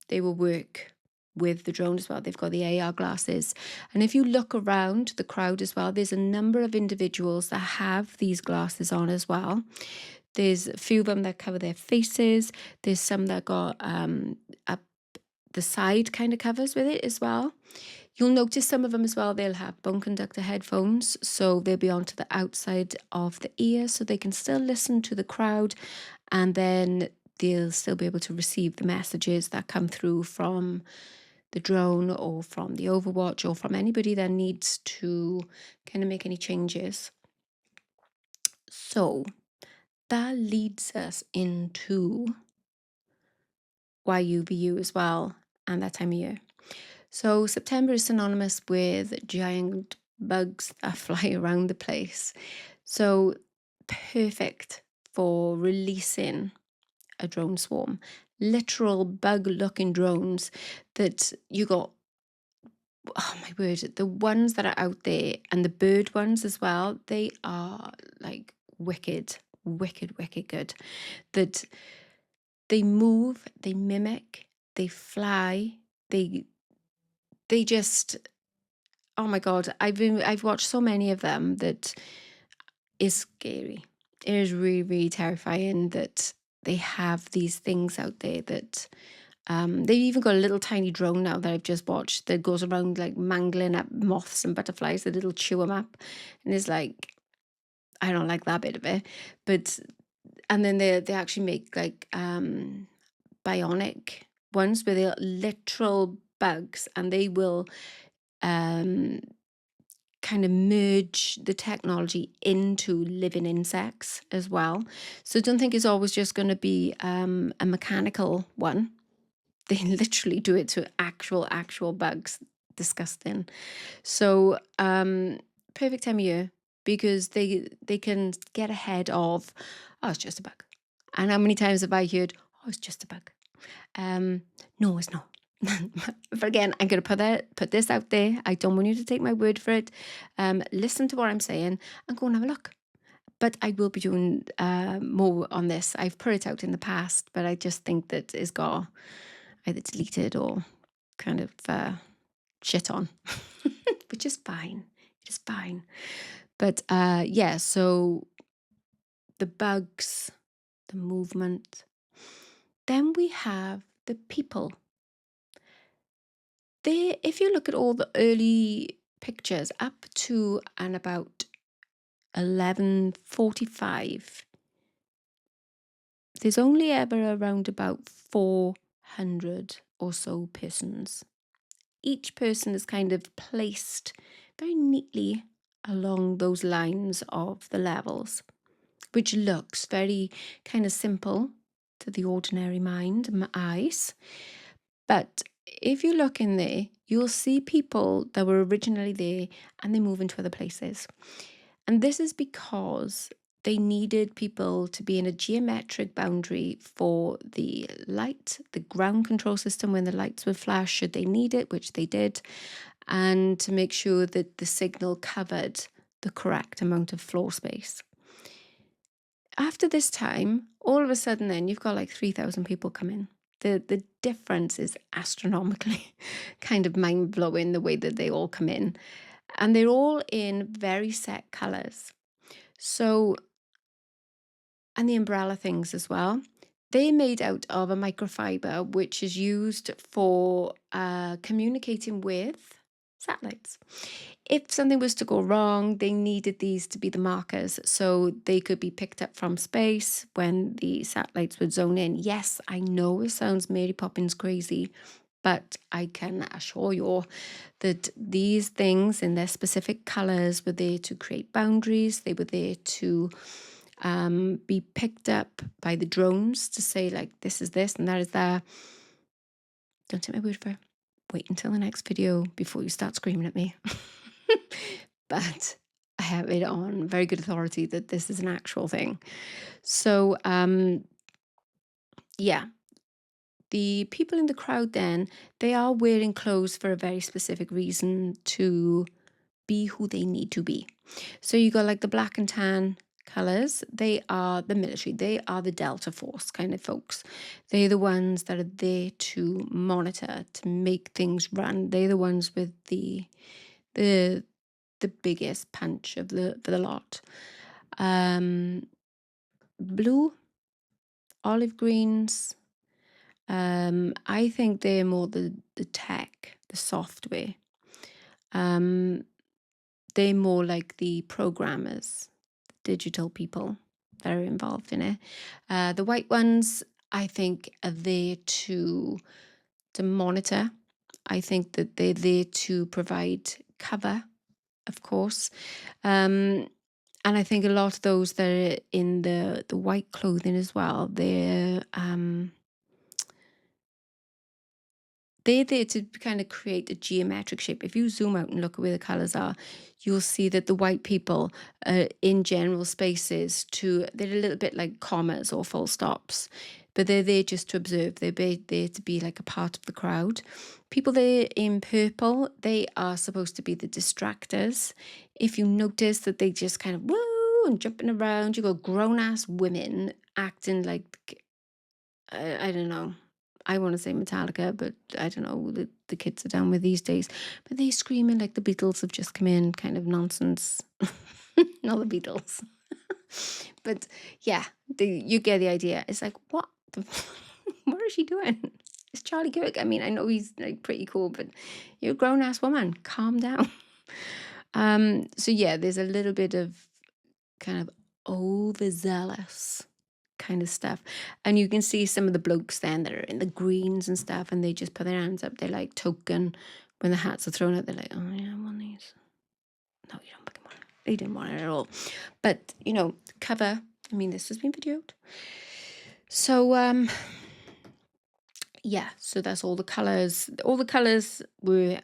they will work with the drone as well. They've got the AR glasses, and if you look around the crowd as well, there's a number of individuals that have these glasses on as well. There's a few of them that cover their faces. There's some that got up the side kind of covers with it as well. You'll notice some of them as well, they'll have bone conductor headphones, so they'll be onto the outside of the ear so they can still listen to the crowd, and then they'll still be able to receive the messages that come through from the drone or from the Overwatch or from anybody that needs to kind of make any changes. So that leads us into YUVU as well, and that time of year. So September is synonymous with giant bugs that fly around the place. So perfect for releasing a drone swarm. Literal bug-looking drones that you got, oh my word, the ones that are out there and the bird ones as well, they are like wicked good. That they move, they mimic, they fly, they just, oh my God, I've watched so many of them that is scary. It is really terrifying that they have these things out there that they've even got a little tiny drone now that I've just watched that goes around like mangling up moths and butterflies, that it'll chew them up. And it's like, I don't like that bit of it. But, and then they actually make like bionic ones where they're literal bugs, and they will kind of merge the technology into living insects as well. So don't think it's always just going to be a mechanical one. They literally do it to actual bugs. Disgusting. So perfect time of year because they can get ahead of, oh, it's just a bug. And how many times have I heard, oh, it's just a bug? No, it's not. But again, I'm going to put this out there. I don't want you to take my word for it. Listen to what I'm saying and go and have a look. But I will be doing more on this. I've put it out in the past, but I just think that it's got either deleted or kind of shit on, which is fine. It is fine. But yeah, so the bugs, the movement. Then we have the people. There, if you look at all the early pictures up to and about 1145, there's only ever around about 400 or so persons. Each person is kind of placed very neatly along those lines of the levels, which looks very kind of simple to the ordinary mind and eyes. But if you look in there, you'll see people that were originally there and they move into other places. And this is because they needed people to be in a geometric boundary for the light, the ground control system when the lights would flash should they need it, which they did, and to make sure that the signal covered the correct amount of floor space. After this time, all of a sudden then you've got like 3,000 people come in. The difference is astronomically kind of mind-blowing, the way that they all come in. And they're all in very set colours. So, and the umbrella things as well. They're made out of a microfiber, which is used for communicating with satellites. If something was to go wrong, they needed these to be the markers so they could be picked up from space when the satellites would zone in. Yes, I know it sounds Mary Poppins crazy, but I can assure you that these things in their specific colours were there to create boundaries. They were there to be picked up by the drones to say, like, this is this and that is that. Don't take my word for it. Wait until the next video before you start screaming at me. But I have it on very good authority that this is an actual thing. So, yeah. The people in the crowd then, they are wearing clothes for a very specific reason to be who they need to be. So you got like the black and tan colours. They are the military. They are the Delta Force kind of folks. They're the ones that are there to monitor, to make things run. They're the ones with the biggest punch of the lot. Blue, olive greens. I think they're more the tech, the software. They're more like the programmers, digital people that are involved in it. The white ones, I think, are there to monitor. I think that they're there to provide cover, of course. And I think a lot of those that are in the white clothing as well, they're there to kind of create a geometric shape. If you zoom out and look at where the colours are, you'll see that the white people in general spaces they're a little bit like commas or full stops, but they're there just to observe. They're there to be like a part of the crowd. People there in purple, they are supposed to be the distractors. If you notice that they just kind of woo and jumping around, you got grown-ass women acting like, I don't know. I want to say Metallica, but I don't know what the kids are down with these days. But they screaming like the Beatles have just come in, kind of nonsense. Not the Beatles. But yeah, you get the idea. It's like, what? What is she doing? It's Charlie Kirk. I mean, I know he's like pretty cool, but you're a grown-ass woman. Calm down. So yeah, there's a little bit of kind of overzealous kind of stuff, and you can see some of the blokes then that are in the greens and stuff, and they just put their hands up. They're like token when the hats are thrown out. They're like, oh yeah, I want these. No, you don't fucking want it. They didn't want it at all. But cover. I mean, this has been videoed. So yeah. So that's all the colors. All the colors were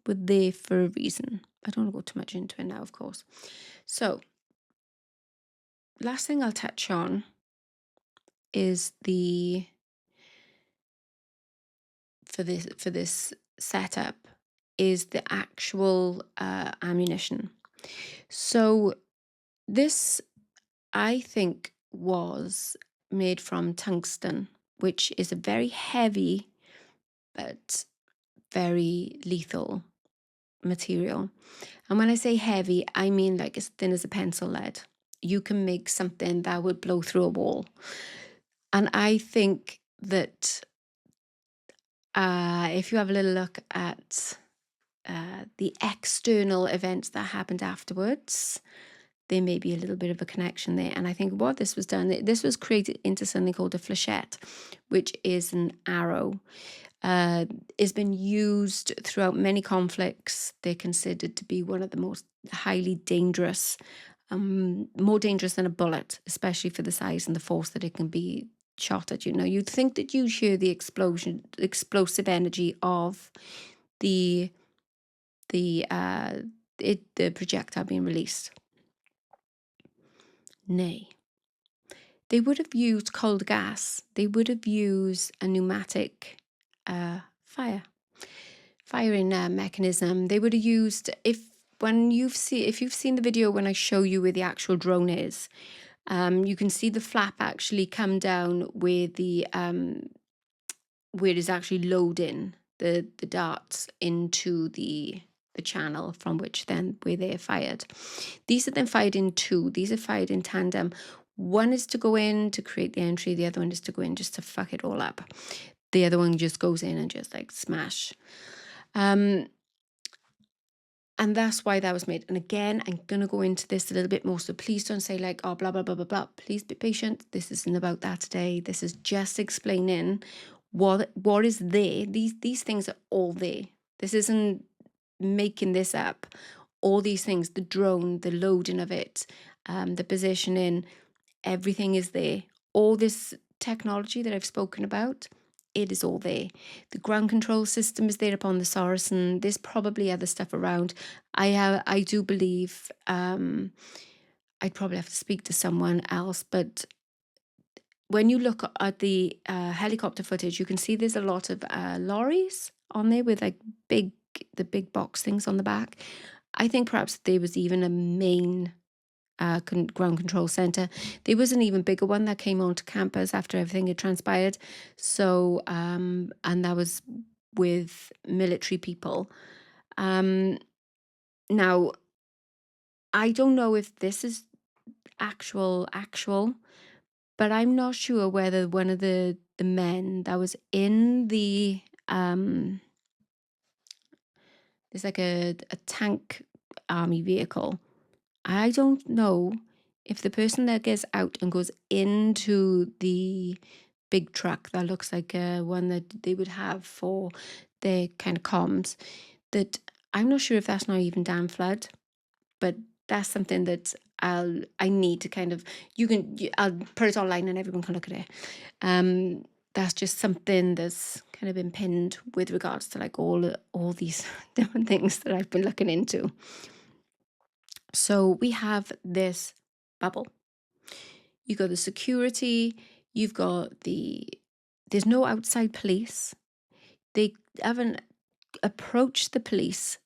there for a reason. I don't want to go too much into it now, of course. So last thing I'll touch on is for this setup is the actual ammunition. So this, I think, was made from tungsten, which is a very heavy but very lethal material. And when I say heavy, I mean like as thin as a pencil lead. You can make something that would blow through a wall. And I think that if you have a little look at the external events that happened afterwards, there may be a little bit of a connection there. And I think what this was done, this was created into something called a flechette, which is an arrow. It's been used throughout many conflicts. They're considered to be one of the most highly dangerous, more dangerous than a bullet, especially for the size and the force that it can be shot at. You'd think that you'd hear the explosive energy of the projectile being released. Nay. They would have used cold gas. They would have used a pneumatic firing mechanism. They would have used, if you've seen the video when I show you where the actual drone is, You can see the flap actually come down where where it is actually loading the darts into the channel from which then where they're fired. These are then fired in two. These are fired in tandem. One is to go in to create the entry. The other one is to go in just to fuck it all up. The other one just goes in and just like smash. And that's why that was made. And again, I'm going to go into this a little bit more. So please don't say like, oh, blah, blah, blah, blah, blah. Please be patient. This isn't about that today. This is just explaining what is there. These things are all there. This isn't making this up. All these things, the drone, the loading of it, the positioning, everything is there. All this technology that I've spoken about, it is all there. The ground control system is there upon the Saracen. There's probably other stuff around. I do believe I'd probably have to speak to someone else, but when you look at the helicopter footage, you can see there's a lot of lorries on there with like the big box things on the back. I think perhaps there was even a main ground control center. There was an even bigger one that came onto campus after everything had transpired. So, and that was with military people. Now, I don't know if this is actual, but I'm not sure whether one of the men that was in the there's like a tank army vehicle. I don't know if the person that gets out and goes into the big truck that looks like one that they would have for their kind of comms, that I'm not sure if that's not even Dan Flood, but that's something that I need to kind of, I'll put it online and everyone can look at it. That's just something that's kind of been pinned with regards to like all these different things that I've been looking into. So we have this bubble. You've got the security, you've got there's no outside police. They haven't approached the police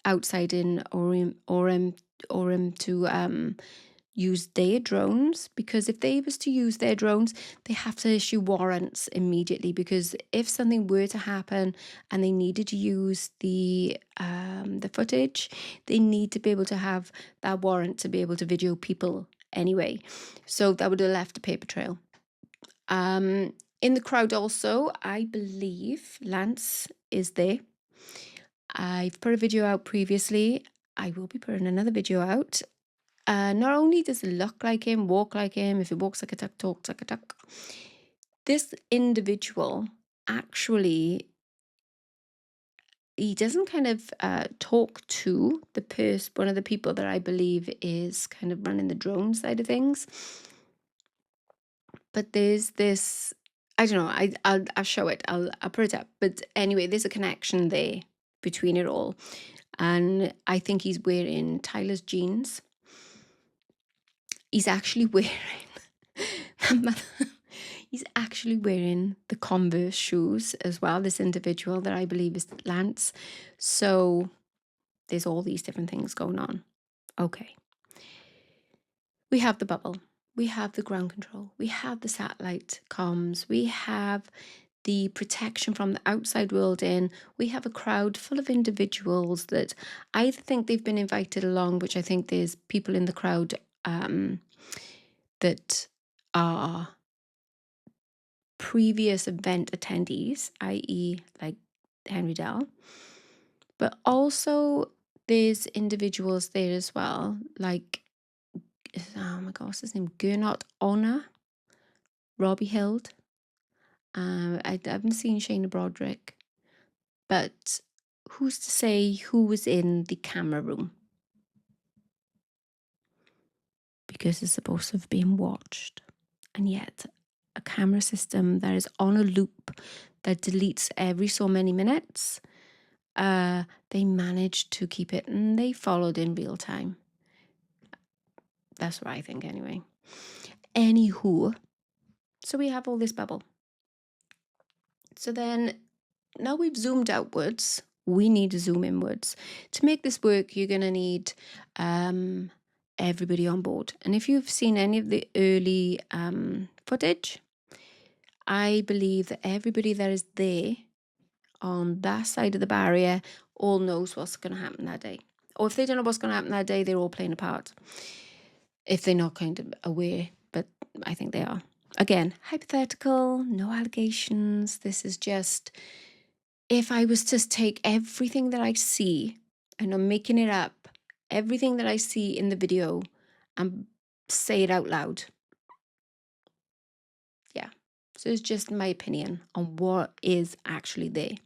outside in Orem to use their drones, because if they was to use their drones, they have to issue warrants immediately, because if something were to happen and they needed to use the footage, they need to be able to have that warrant to be able to video people anyway. So that would have left a paper trail. In the crowd also, I believe Lance is there. I've put a video out previously. I will be putting another video out. Not only does it look like him, walk like him, if he walks like a duck, talks like a duck, this individual actually, he doesn't kind of talk to one of the people that I believe is kind of running the drone side of things. But there's this, I don't know, I'll show it, I'll put it up. But anyway, there's a connection there between it all. And I think he's wearing Tyler's jeans. He's actually wearing he's actually wearing the Converse shoes as well, this individual that I believe is Lance. So there's all these different things going on. Okay. We have the bubble. We have the ground control. We have the satellite comms. We have the protection from the outside world in. We have a crowd full of individuals that either think they've been invited along, which I think there's people in the crowd that are previous event attendees, i.e. like Henry Dell. But also there's individuals there as well, like, oh my gosh, his name, Gernot Honor, Robbie Hild. I haven't seen Shayna Broderick, but who's to say who was in the camera room? Because it's supposed to have been watched. And yet a camera system that is on a loop that deletes every so many minutes, they managed to keep it and they followed in real time. That's what I think anyway. Anywho, so we have all this bubble. So then now we've zoomed outwards, we need to zoom inwards. To make this work, you're going to need everybody on board. And if you've seen any of the early footage, I believe that everybody that is there on that side of the barrier all knows what's going to happen that day. Or if they don't know what's going to happen that day, they're all playing a part. If they're not kind of aware, but I think they are. Again, hypothetical, no allegations. This is just, if I was to take everything that I see, and I'm making it up, everything that I see in the video and say it out loud. Yeah. So it's just my opinion on what is actually there.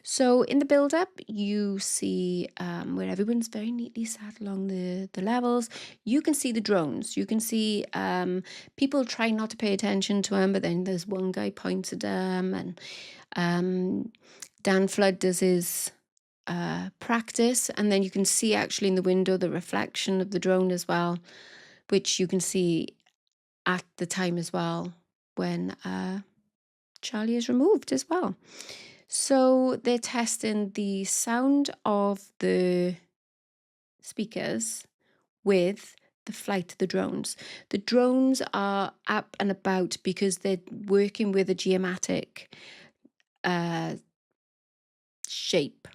So in the build-up, you see where everyone's very neatly sat along the levels. You can see the drones. You can see people try not to pay attention to them, but then there's one guy points at them, and Dan Flood does his practice, and then you can see actually in the window the reflection of the drone as well, which you can see at the time as well when Charlie is removed as well. So they're testing the sound of the speakers with the flight of the drones. The drones are up and about because they're working with a geometric shape,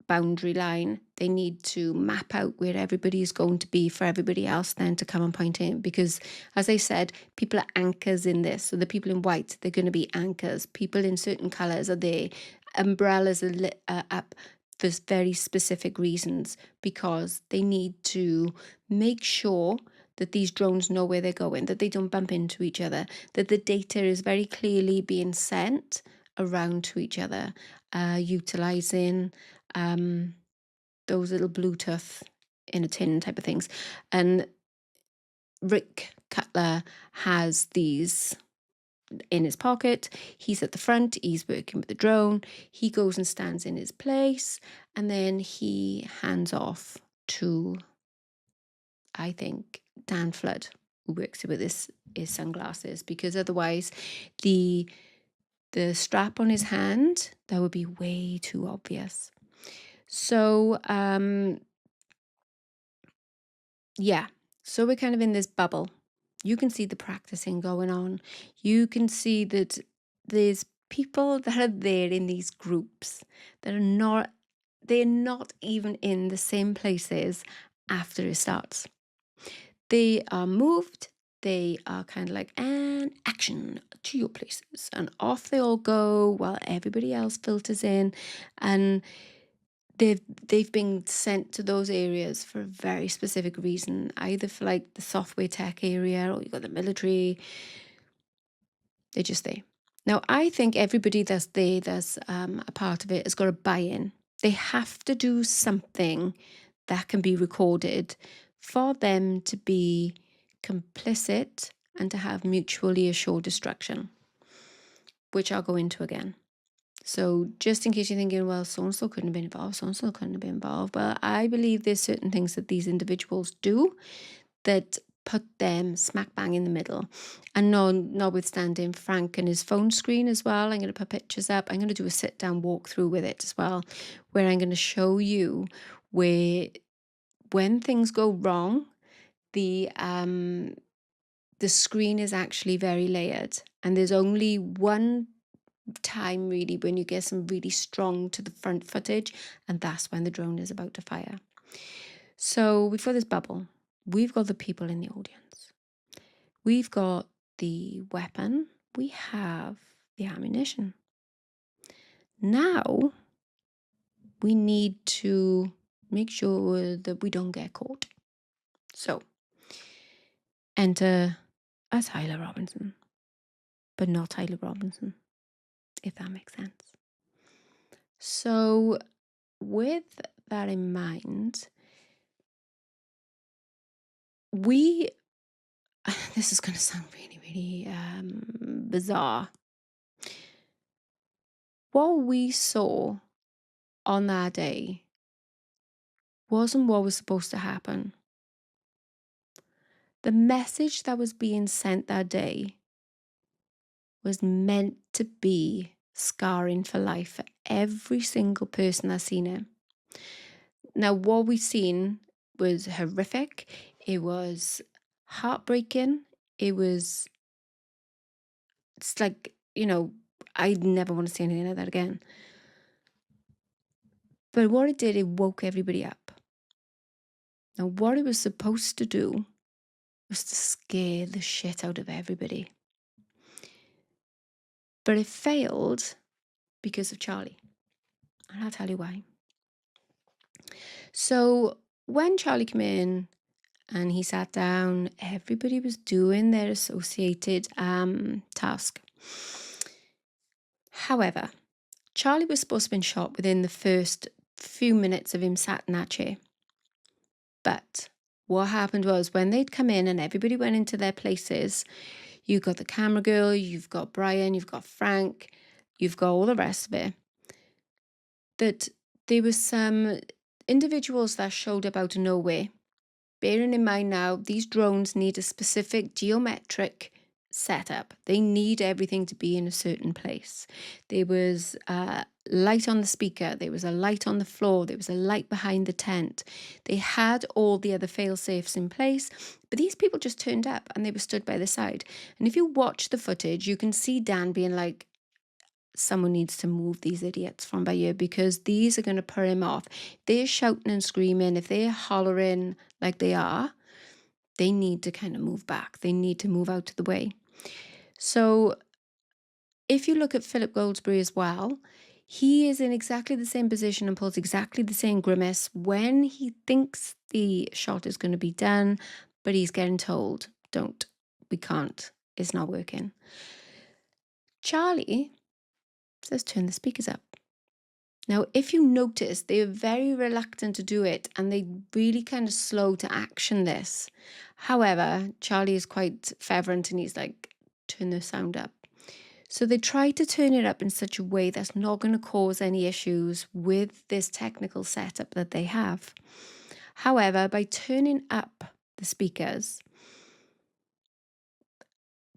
boundary line. They need to map out where everybody is going to be for everybody else then to come and point in, because as I said, people are anchors in this. So the people in white, they're going to be anchors. People in certain colours are there. Umbrellas are lit up for very specific reasons, because they need to make sure that these drones know where they're going, that they don't bump into each other, that the data is very clearly being sent around to each other, utilising those little Bluetooth in a tin type of things. And Rick Cutler has these in his pocket. He's at the front, he's working with the drone. He goes and stands in his place, and then he hands off to, I think, Dan Flood, who works with his sunglasses, because otherwise the strap on his hand, that would be way too obvious. So yeah, so we're kind of in this bubble. You can see the practicing going on. You can see that there's people that are there in these groups that are they're not even in the same places after it starts. They are moved. They are kind of like, and action to your places. And off they all go while everybody else filters in. And they've been sent to those areas for a very specific reason, either for like the software tech area, or you got the military. They're just there. Now, I think everybody that's there, that's a part of it, has got to buy in. They have to do something that can be recorded for them to be complicit and to have mutually assured destruction, which I'll go into again. So just in case you're thinking, well, so-and-so couldn't have been involved, so-and-so couldn't have been involved. Well, I believe there's certain things that these individuals do that put them smack bang in the middle. And notwithstanding Frank and his phone screen as well, I'm going to put pictures up. I'm going to do a sit-down walkthrough with it as well, where I'm going to show you where, when things go wrong, the screen is actually very layered. And there's only one time really when you get some really strong to the front footage, and that's when the drone is about to fire. So we've got this bubble, we've got the people in the audience, we've got the weapon, we have the ammunition. Now we need to make sure that we don't get caught. So enter as Tyler Robinson, but not Tyler Robinson, if that makes sense. So with that in mind, this is going to sound really, really bizarre. What we saw on that day wasn't what was supposed to happen. The message that was being sent that day was meant to be scarring for life for every single person that's seen it. Now, what we've seen was horrific. It was heartbreaking. It's like, I never want to see anything like that again. But what it did, it woke everybody up. Now, what it was supposed to do was to scare the shit out of everybody. But it failed because of Charlie. And I'll tell you why. So when Charlie came in and he sat down, everybody was doing their associated task. However, Charlie was supposed to have been shot within the first few minutes of him sat in that chair. But what happened was when they'd come in and everybody went into their places, you've got the camera girl, you've got Brian, you've got Frank, you've got all the rest of it, that there was some individuals that showed up out of nowhere. Bearing in mind now, these drones need a specific geometric setup. They need everything to be in a certain place. There was light on the speaker, there was a light on the floor, there was a light behind the tent. They had all the other fail-safes in place, but these people just turned up and they were stood by the side. And if you watch the footage, you can see Dan being like, someone needs to move these idiots from by here because these are going to put him off. They're shouting and screaming. If they're hollering like they are, they need to kind of move back. They need to move out of the way. So if you look at Philip Goldsberry as well, he is in exactly the same position and pulls exactly the same grimace when he thinks the shot is going to be done, but he's getting told, don't, we can't, it's not working. Charlie says, turn the speakers up. Now, if you notice, they're very reluctant to do it and they really kind of slow to action this. However, Charlie is quite fervent and he's like, turn the sound up. So they try to turn it up in such a way that's not going to cause any issues with this technical setup that they have. However, by turning up the speakers,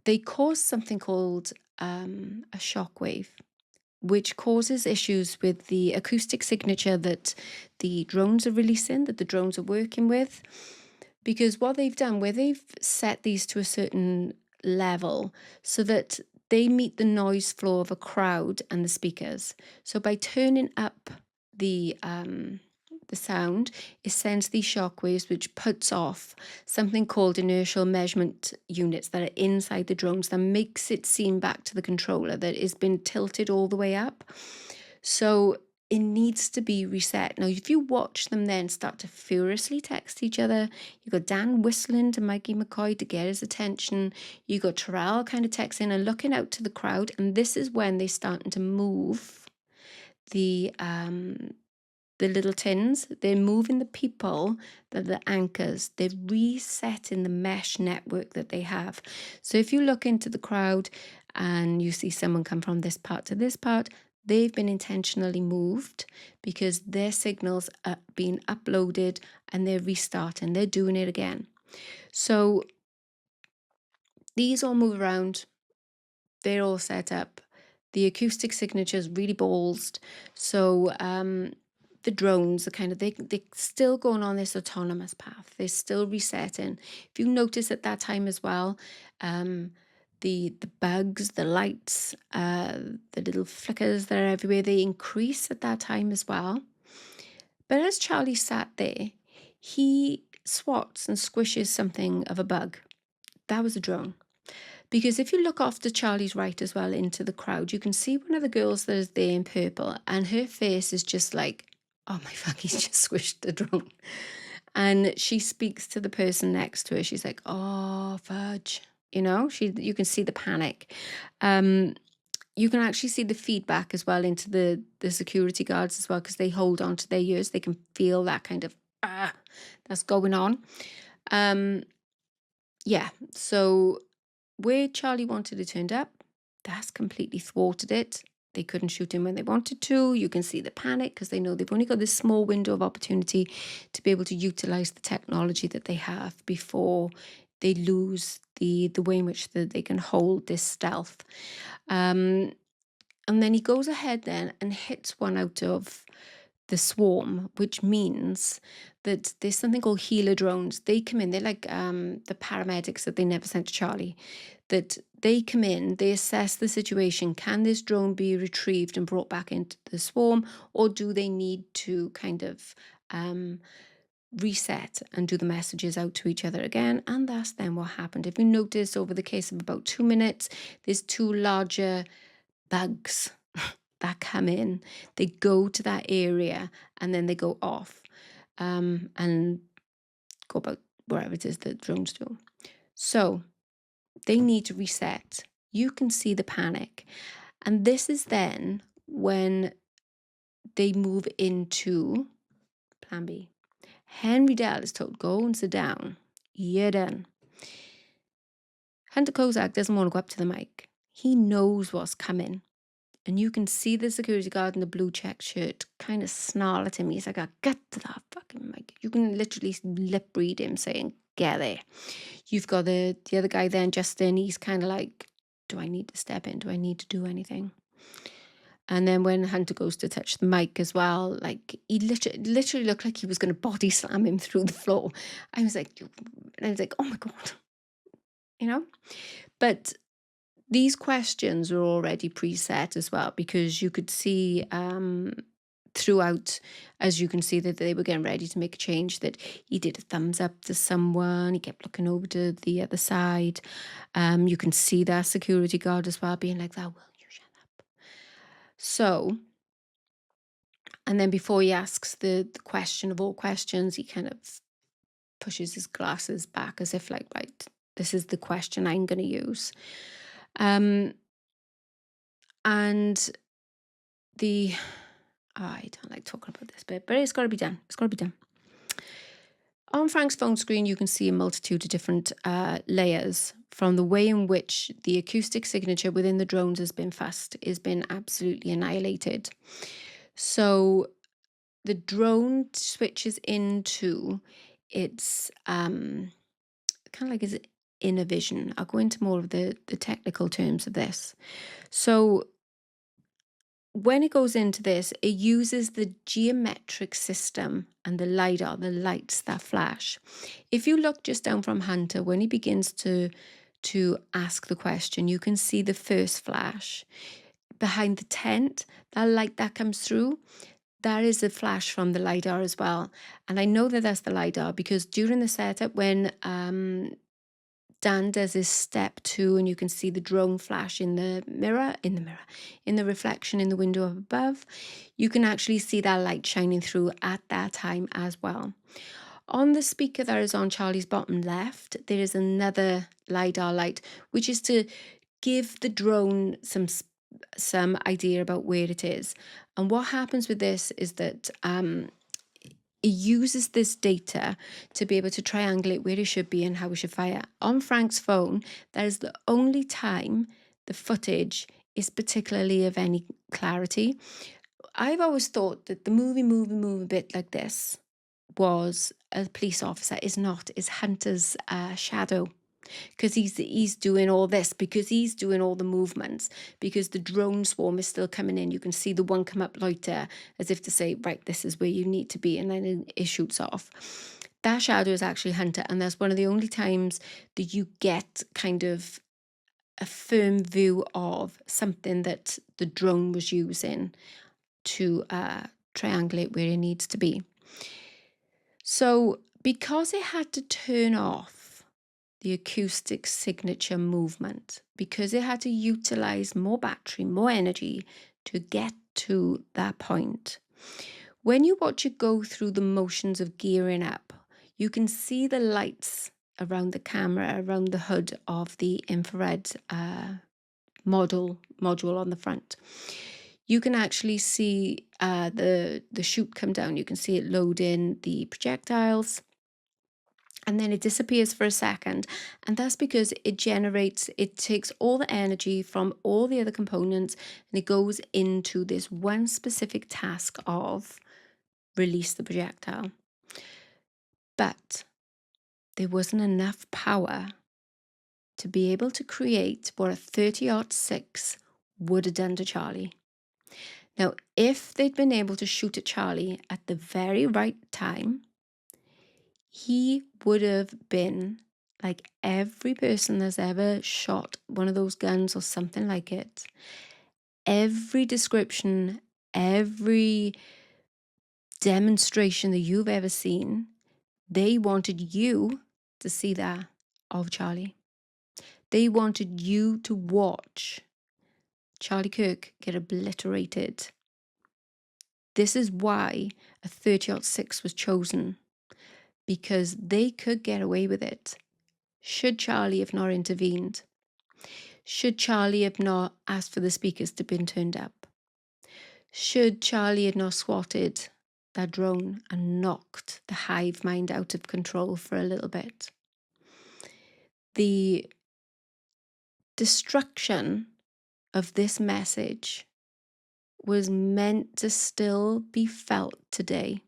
they cause something called a shockwave, which causes issues with the acoustic signature that the drones are releasing, that the drones are working with. Because what they've done, where they've set these to a certain level so that they meet the noise floor of a crowd and the speakers. So by turning up the sound, it sends these shockwaves, which puts off something called inertial measurement units that are inside the drones that makes it seem back to the controller that it's been tilted all the way up. So it needs to be reset. Now, if you watch them then start to furiously text each other, you got Dan whistling to Mikey McCoy to get his attention. You got Terrell kind of texting and looking out to the crowd. And this is when they're starting to move the little tins. They're moving the people that are the anchors. They're resetting the mesh network that they have. So if you look into the crowd and you see someone come from this part to this part, they've been intentionally moved because their signals are being uploaded and they're restarting. They're doing it again. So these all move around. They're all set up. The acoustic signature is really ballsed. So the drones are kind of, they're still going on this autonomous path. They're still resetting. If you notice at that time as well, the bugs, the lights, the little flickers that are everywhere, they increase at that time as well. But as Charlie sat there, he swats and squishes something of a bug. That was a drone. Because if you look off to Charlie's right as well into the crowd, you can see one of the girls that is there in purple and her face is just like, oh my fuck, he's just squished the drone. And she speaks to the person next to her. She's like, oh, fudge. You can see the panic. You can actually see the feedback as well into the security guards as well, because they hold on to their ears. They can feel that kind of, that's going on. Yeah, so where Charlie wanted it turned up, that's completely thwarted it. They couldn't shoot him when they wanted to. You can see the panic because they know they've only got this small window of opportunity to be able to utilize the technology that they have before they lose the way in which they can hold this stealth. And then he goes ahead then and hits one out of the swarm, which means that there's something called healer drones. They come in, they're like the paramedics that they never sent to Charlie, that they come in, they assess the situation. Can this drone be retrieved and brought back into the swarm, or do they need to kind of reset and do the messages out to each other again? And that's then what happened. If you notice, over the case of about 2 minutes, there's two larger bugs that come in. They go to that area and then they go off and go about wherever it is that drones do. So they need to reset. You can see the panic. And this is then when they move into plan B. Henry Dell is told, go and sit down. You're done. Hunter Kozak doesn't want to go up to the mic. He knows what's coming. And you can see the security guard in the blue check shirt kind of snarl at him. He's like, get to that fucking mic. You can literally lip read him saying, get there. You've got the other guy then, Justin. He's kind of like, do I need to step in? Do I need to do anything? And then when Hunter goes to touch the mic as well, like he literally looked like he was going to body slam him through the floor. I was like, oh my God, you know? But these questions were already preset as well, because you could see throughout, as you can see, that they were getting ready to make a change, that he did a thumbs up to someone. He kept looking over to the other side. You can see that security guard as well being like, that, will you shut up? So, and then before he asks the question of all questions, he kind of pushes his glasses back as if like, right, this is the question I'm going to use. And I don't like talking about this bit, but it's got to be done. It's got to be done. On Frank's phone screen, you can see a multitude of different layers from the way in which the acoustic signature within the drones has been fussed, has been absolutely annihilated. So the drone switches into its kind of like its inner vision. I'll go into more of the technical terms of this. So when it goes into this, it uses the geometric system and the LiDAR, the lights that flash. If you look just down from Hunter, when he begins to ask the question, you can see the first flash. Behind the tent, that light that comes through, that is a flash from the LiDAR as well. And I know that that's the LiDAR because during the setup, when Dan does his step 2, and you can see the drone flash in the reflection in the window up above, you can actually see that light shining through at that time as well. On the speaker that is on Charlie's bottom left, there is another LiDAR light, which is to give the drone some idea about where it is. And what happens with this is that it uses this data to be able to triangulate where it should be and how we should fire. On Frank's phone, that is the only time the footage is particularly of any clarity. I've always thought that the movie bit like this was a police officer. Is not, is Hunter's shadow. Because he's doing all this, because he's doing all the movements, because the drone swarm is still coming in. You can see the one come up loiter as if to say, right, this is where you need to be, and then it shoots off. That shadow is actually Hunter, and that's one of the only times that you get kind of a firm view of something that the drone was using to triangulate where it needs to be. So because it had to turn off the acoustic signature movement, because it had to utilize more battery, more energy to get to that point. When you watch it go through the motions of gearing up, you can see the lights around the camera, around the hood of the infrared module on the front. You can actually see the chute come down. You can see it load in the projectiles. And then it disappears for a second. And that's because it takes all the energy from all the other components and it goes into this one specific task of release the projectile. But there wasn't enough power to be able to create what a 30-06 would have done to Charlie. Now, if they'd been able to shoot at Charlie at the very right time, he would have been like every person that's ever shot one of those guns or something like it. Every description, every demonstration that you've ever seen, they wanted you to see that of Charlie. They wanted you to watch Charlie Kirk get obliterated. This is why a 30-06 was chosen, because they could get away with it. Should Charlie have not intervened? Should Charlie have not asked for the speakers to be turned up? Should Charlie have not swatted that drone and knocked the hive mind out of control for a little bit? The destruction of this message was meant to still be felt today.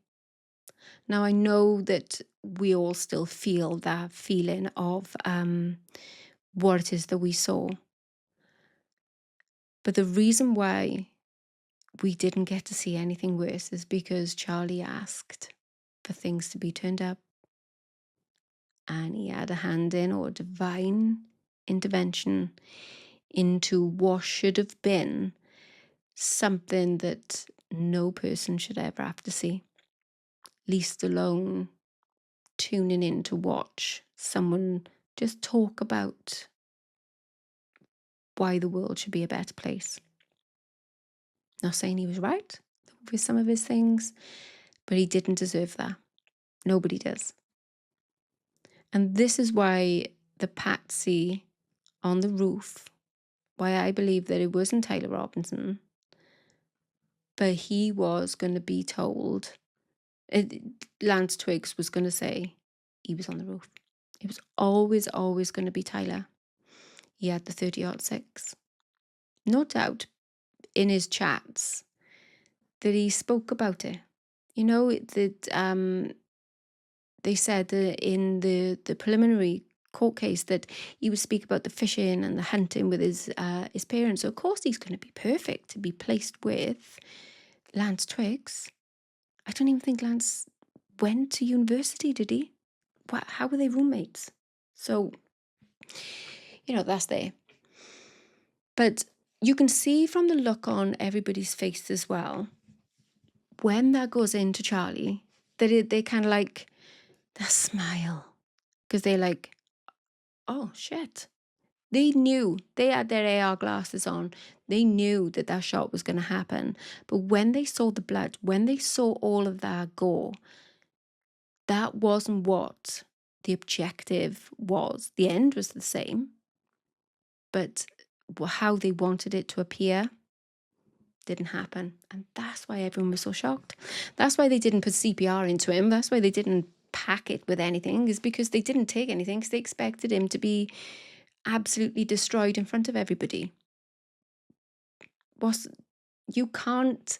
Now, I know that we all still feel that feeling of what it is that we saw. But the reason why we didn't get to see anything worse is because Charlie asked for things to be turned up. And he had a hand in, or divine intervention into what should have been something that no person should ever have to see, least alone tuning in to watch someone just talk about why the world should be a better place. Not saying he was right with some of his things, but he didn't deserve that. Nobody does. And this is why the patsy on the roof, why I believe that it wasn't Tyler Robinson, but he was going to be told, Lance Twiggs was going to say he was on the roof. It was always going to be Tyler. He had the 30-06. No doubt in his chats that he spoke about it. You know, that they said that in the preliminary court case that he would speak about the fishing and the hunting with his parents. So of course he's going to be perfect to be placed with Lance Twiggs. I don't even think Lance went to university, did he? How were they roommates? So, that's there. But you can see from the look on everybody's face as well, when that goes into Charlie, that they kind of like, that smile. Because they're like, oh, shit. They knew, they had their AR glasses on. They knew that shot was going to happen. But when they saw the blood, when they saw all of that gore, that wasn't what the objective was. The end was the same. But how they wanted it to appear didn't happen. And that's why everyone was so shocked. That's why they didn't put CPR into him. That's why they didn't pack it with anything, is because they didn't take anything, because they expected him to be absolutely destroyed in front of everybody. You can't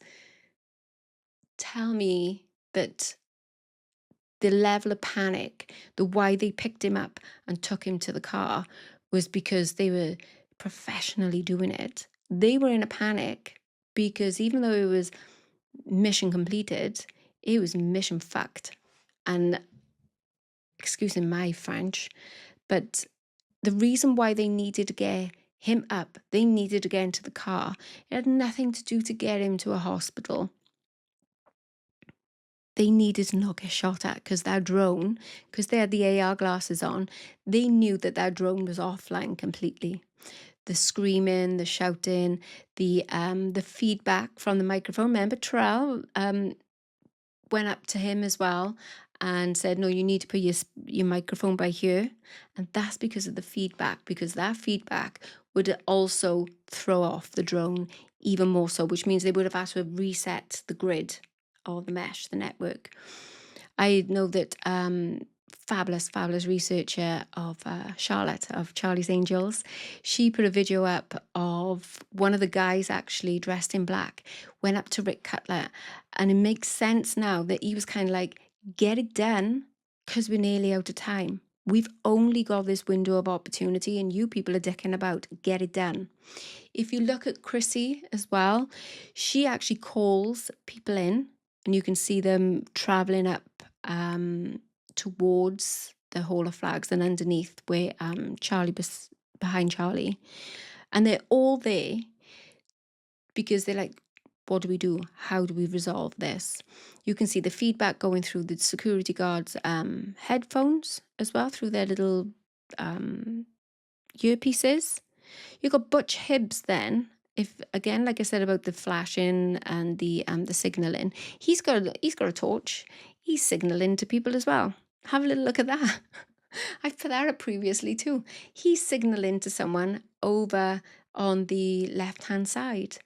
tell me that the level of panic, the why they picked him up and took him to the car, was because they were professionally doing it. They were in a panic because even though it was mission completed, it was mission fucked. And excuse my French, but the reason why they needed to get him up, they needed to get into the car, it had nothing to do to get him to a hospital. They needed to not get shot at, because that drone, because they had the AR glasses on, they knew that drone was offline completely. The screaming, the shouting, the feedback from the microphone. Remember, Terrell went up to him as well and said, no, you need to put your microphone by here. And that's because of the feedback, because that feedback would also throw off the drone even more so, which means they would have had to reset the grid or the mesh, the network. I know that fabulous researcher of Charlotte, of Charlie's Angels, she put a video up of one of the guys actually dressed in black, went up to Rick Cutler, and it makes sense now that he was kind of like, get it done, because we're nearly out of time. We've only got this window of opportunity, and you people are dicking about. Get it done. If you look at Chrissy as well, she actually calls people in, and you can see them traveling up towards the Hall of Flags and underneath where Charlie was behind Charlie. And they're all there because they're like, what do we do? How do we resolve this? You can see the feedback going through the security guards' headphones as well, through their little earpieces. You got Butch Hibbs then. If again, like I said about the flashing and the signalling, he's got a torch. He's signalling to people as well. Have a little look at that. I've put that up previously too. He's signalling to someone over on the left-hand side.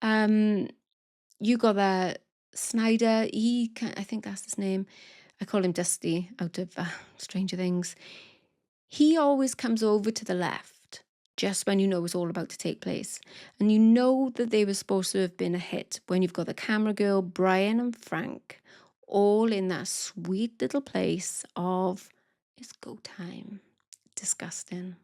You got that Snyder. I think that's his name. I call him Dusty out of Stranger Things. He always comes over to the left just when you know it's all about to take place. And you know that they were supposed to have been a hit when you've got the camera girl, Brian and Frank, all in that sweet little place of, it's go time. Disgusting.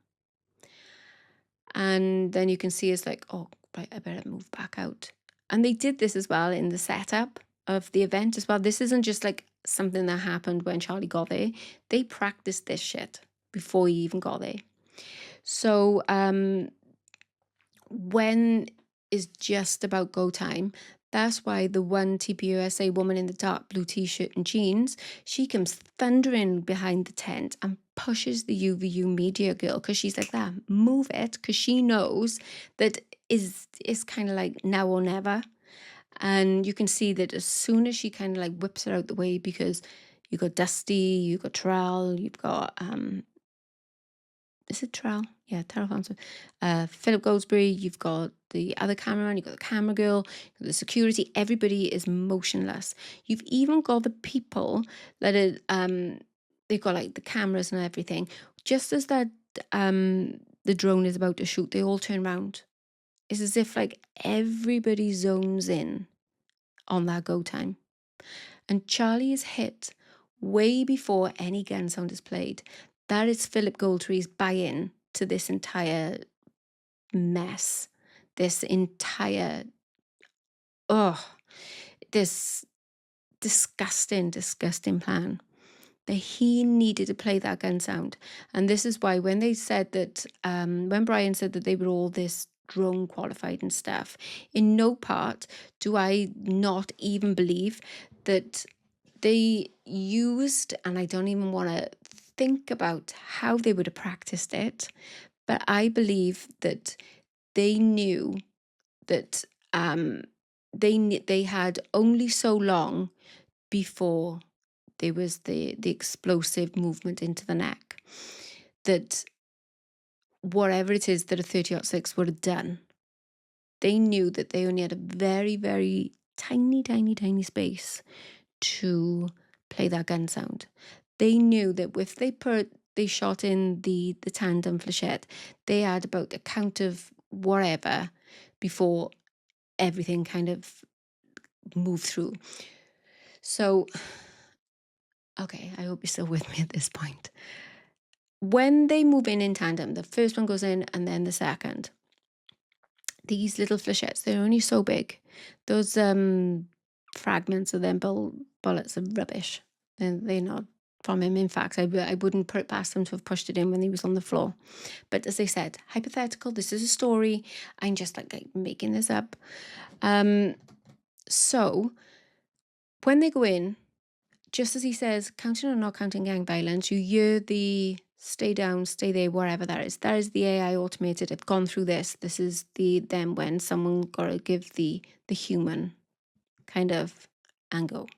And then you can see it's like, oh, right, I better move back out. And they did this as well in the setup of the event as well. This isn't just like something that happened when Charlie got there. They practiced this shit before he even got there. So when it's just about go time, that's why the one TPUSA woman in the dark blue t-shirt and jeans, she comes thundering behind the tent and pushes the UVU media girl because she's like, that, move it, because she knows that is kind of like now or never. And you can see that as soon as she kind of like whips her out the way, because you got Dusty, you got Trell, you've got is it Trell? Yeah, Terrell Thompson. Philip Goldsberry, you've got the other cameraman, you've got the camera girl, you've got the security. Everybody is motionless. You've even got the people that are, they've got like the cameras and everything. Just as that the drone is about to shoot, they all turn around. It's as if like everybody zones in on that go time. And Charlie is hit way before any gun sound is played. That is Philip Goldtree's buy-in to this entire mess, this entire, this disgusting plan, that he needed to play that gun sound. And this is why when they said that, when Brian said that they were all this drone qualified and stuff, in no part do I not even believe that they used, and I don't even want to think about how they would have practiced it, but I believe that they knew that they had only so long before there was the explosive movement into the neck, that whatever it is that a 30-06 would have done, they knew that they only had a very, very tiny space to play that gun sound. They knew that if they shot in the tandem flechette, they had about a count of whatever before everything kind of moved through. So, okay, I hope you're still with me at this point. When they move in tandem, the first one goes in and then the second. These little flechettes, they're only so big. Those fragments of them bullets are rubbish. They're not from him. In fact, I wouldn't put it past him to have pushed it in when he was on the floor. But as I said, hypothetical, this is a story. I'm just like making this up. So when they go in, just as he says, counting or not counting gang violence, you hear the stay down, stay there, wherever that is. That is the AI automated. I've gone through this. This is them when someone got to give the human kind of angle.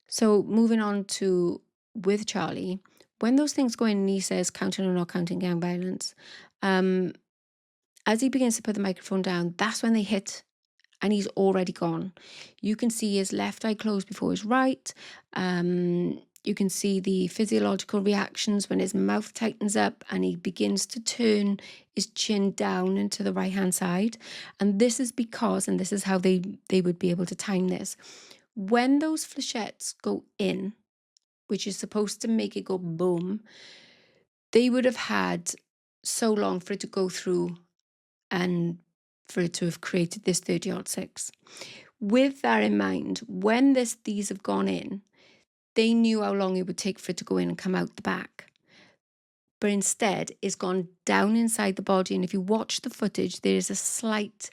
So moving on to with Charlie, when those things go in and he says counting or not counting gang violence, as he begins to put the microphone down, that's when they hit and he's already gone. You can see his left eye closed before his right. You can see the physiological reactions when his mouth tightens up and he begins to turn his chin down into the right-hand side. And this is because, and this is how they would be able to time this, when those flechettes go in, which is supposed to make it go boom, they would have had so long for it to go through and for it to have created this 30-06. With that in mind, when these have gone in, they knew how long it would take for it to go in and come out the back. But instead, it's gone down inside the body. And if you watch the footage, there is a slight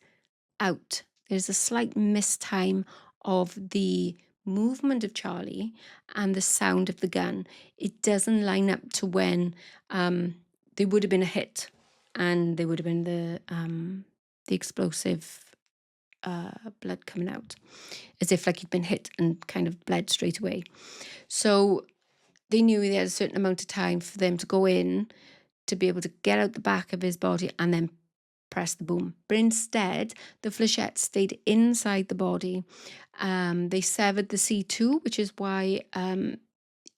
out. There's a slight mistime of the movement of Charlie and the sound of the gun. It doesn't line up to when there would have been a hit and there would have been the explosive blood coming out, as if like he'd been hit and kind of bled straight away. So they knew they had a certain amount of time for them to go in to be able to get out the back of his body and then press the boom. But instead, the flechettes stayed inside the body. They severed the C2, which is why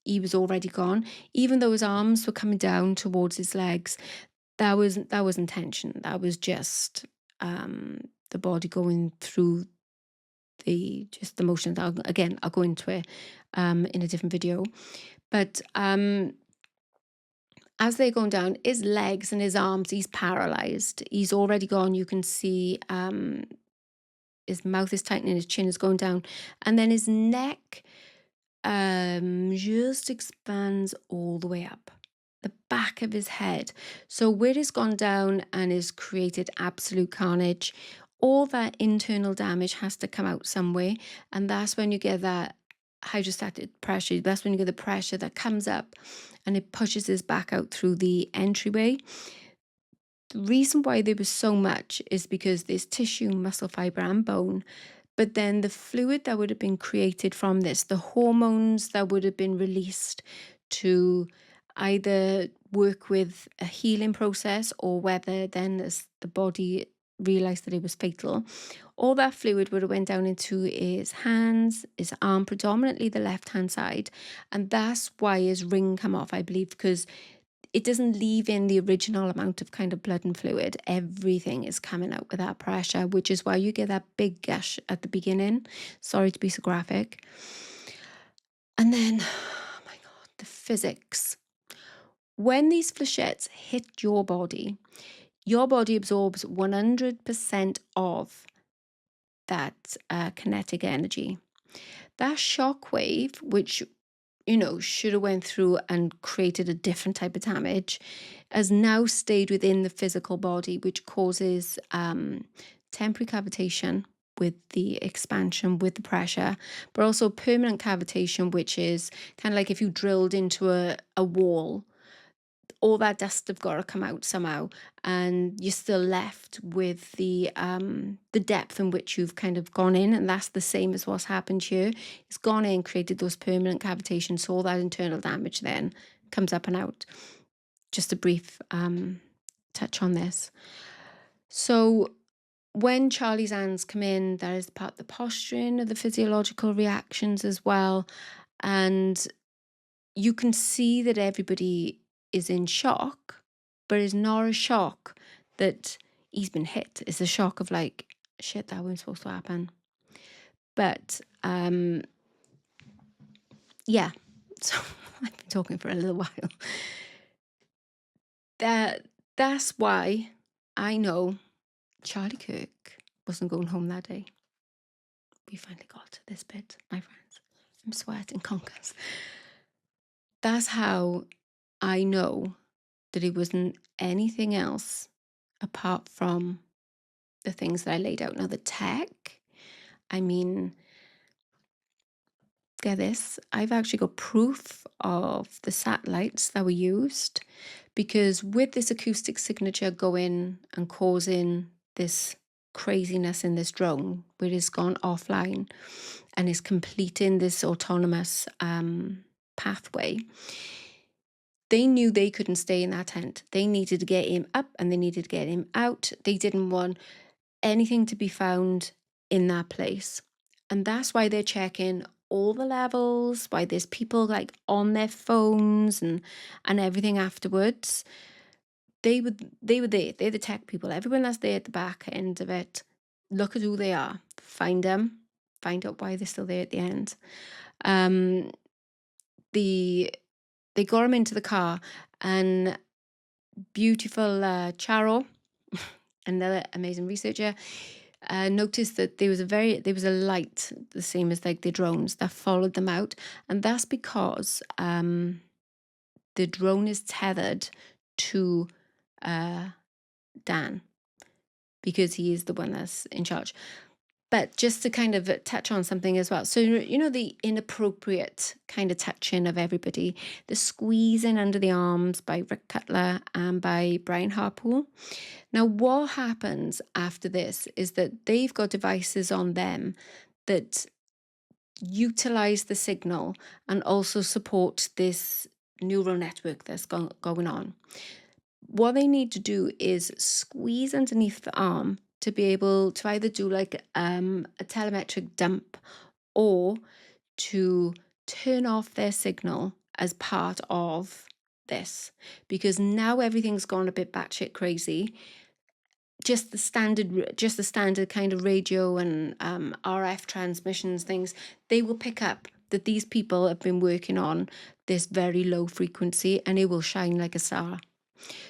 he was already gone. Even though his arms were coming down towards his legs, that was intention. That was just the body going through the motions. I'll go into it in a different video. But as they're going down, his legs and his arms, he's paralyzed. He's already gone. You can see his mouth is tightening, his chin is going down. And then his neck just expands all the way up. The back of his head. So where it's gone down and has created absolute carnage, all that internal damage has to come out somewhere. And that's when you get that hydrostatic pressure. That's when you get the pressure that comes up and it pushes his back out through the entryway. The reason why there was so much is because there's tissue, muscle fiber, and bone. But then the fluid that would have been created from this, the hormones that would have been released to either work with a healing process or whether then as the body realized that it was fatal, all that fluid would have went down into his hands, his arm, predominantly the left-hand side. And that's why his ring come off, I believe, because it doesn't leave in the original amount of kind of blood and fluid. Everything is coming out with that pressure, which is why you get that big gush at the beginning. Sorry to be so graphic. And then, oh my God, the physics. When these flechettes hit your body absorbs 100% of that kinetic energy. That shock wave, which should have went through and created a different type of damage, has now stayed within the physical body, which causes temporary cavitation with the expansion, with the pressure, but also permanent cavitation, which is kind of like if you drilled into a wall, all that dust have got to come out somehow, and you're still left with the depth in which you've kind of gone in, and that's the same as what's happened here. It's gone in, created those permanent cavitations, so all that internal damage then comes up and out. Just a brief touch on this. So when Charlie's hands come in, there is part of the posturing of the physiological reactions as well, and you can see that everybody is in shock, but it's not a shock that he's been hit. It's a shock of like, shit, that wasn't supposed to happen. But yeah, so I've been talking for a little while. That's why I know Charlie Kirk wasn't going home that day. We finally got to this bit, my friends. I'm sweating conkers. That's how I know that it wasn't anything else apart from the things that I laid out. Now, the tech, I mean, get this, I've actually got proof of the satellites that were used, because with this acoustic signature going and causing this craziness in this drone, where it's gone offline and is completing this autonomous pathway, they knew they couldn't stay in that tent. They needed to get him up and they needed to get him out. They didn't want anything to be found in that place. And that's why they're checking all the levels, why there's people like on their phones and everything afterwards. They were there. They're the tech people. Everyone that's there at the back end of it, look at who they are. Find them. Find out why they're still there at the end. they got him into the car, and beautiful Charo, another amazing researcher, noticed that there was a light, the same as like the drones, that followed them out, and that's because the drone is tethered to Dan, because he is the one that's in charge. But just to kind of touch on something as well. So, the inappropriate kind of touching of everybody, the squeezing under the arms by Rick Cutler and by Brian Harpool. Now, what happens after this is that they've got devices on them that utilize the signal and also support this neural network that's going on. What they need to do is squeeze underneath the arm to be able to either do like a telemetric dump, or to turn off their signal as part of this, because now everything's gone a bit batshit crazy. Just the standard kind of radio and RF transmissions things, they will pick up that these people have been working on this very low frequency, and it will shine like a star.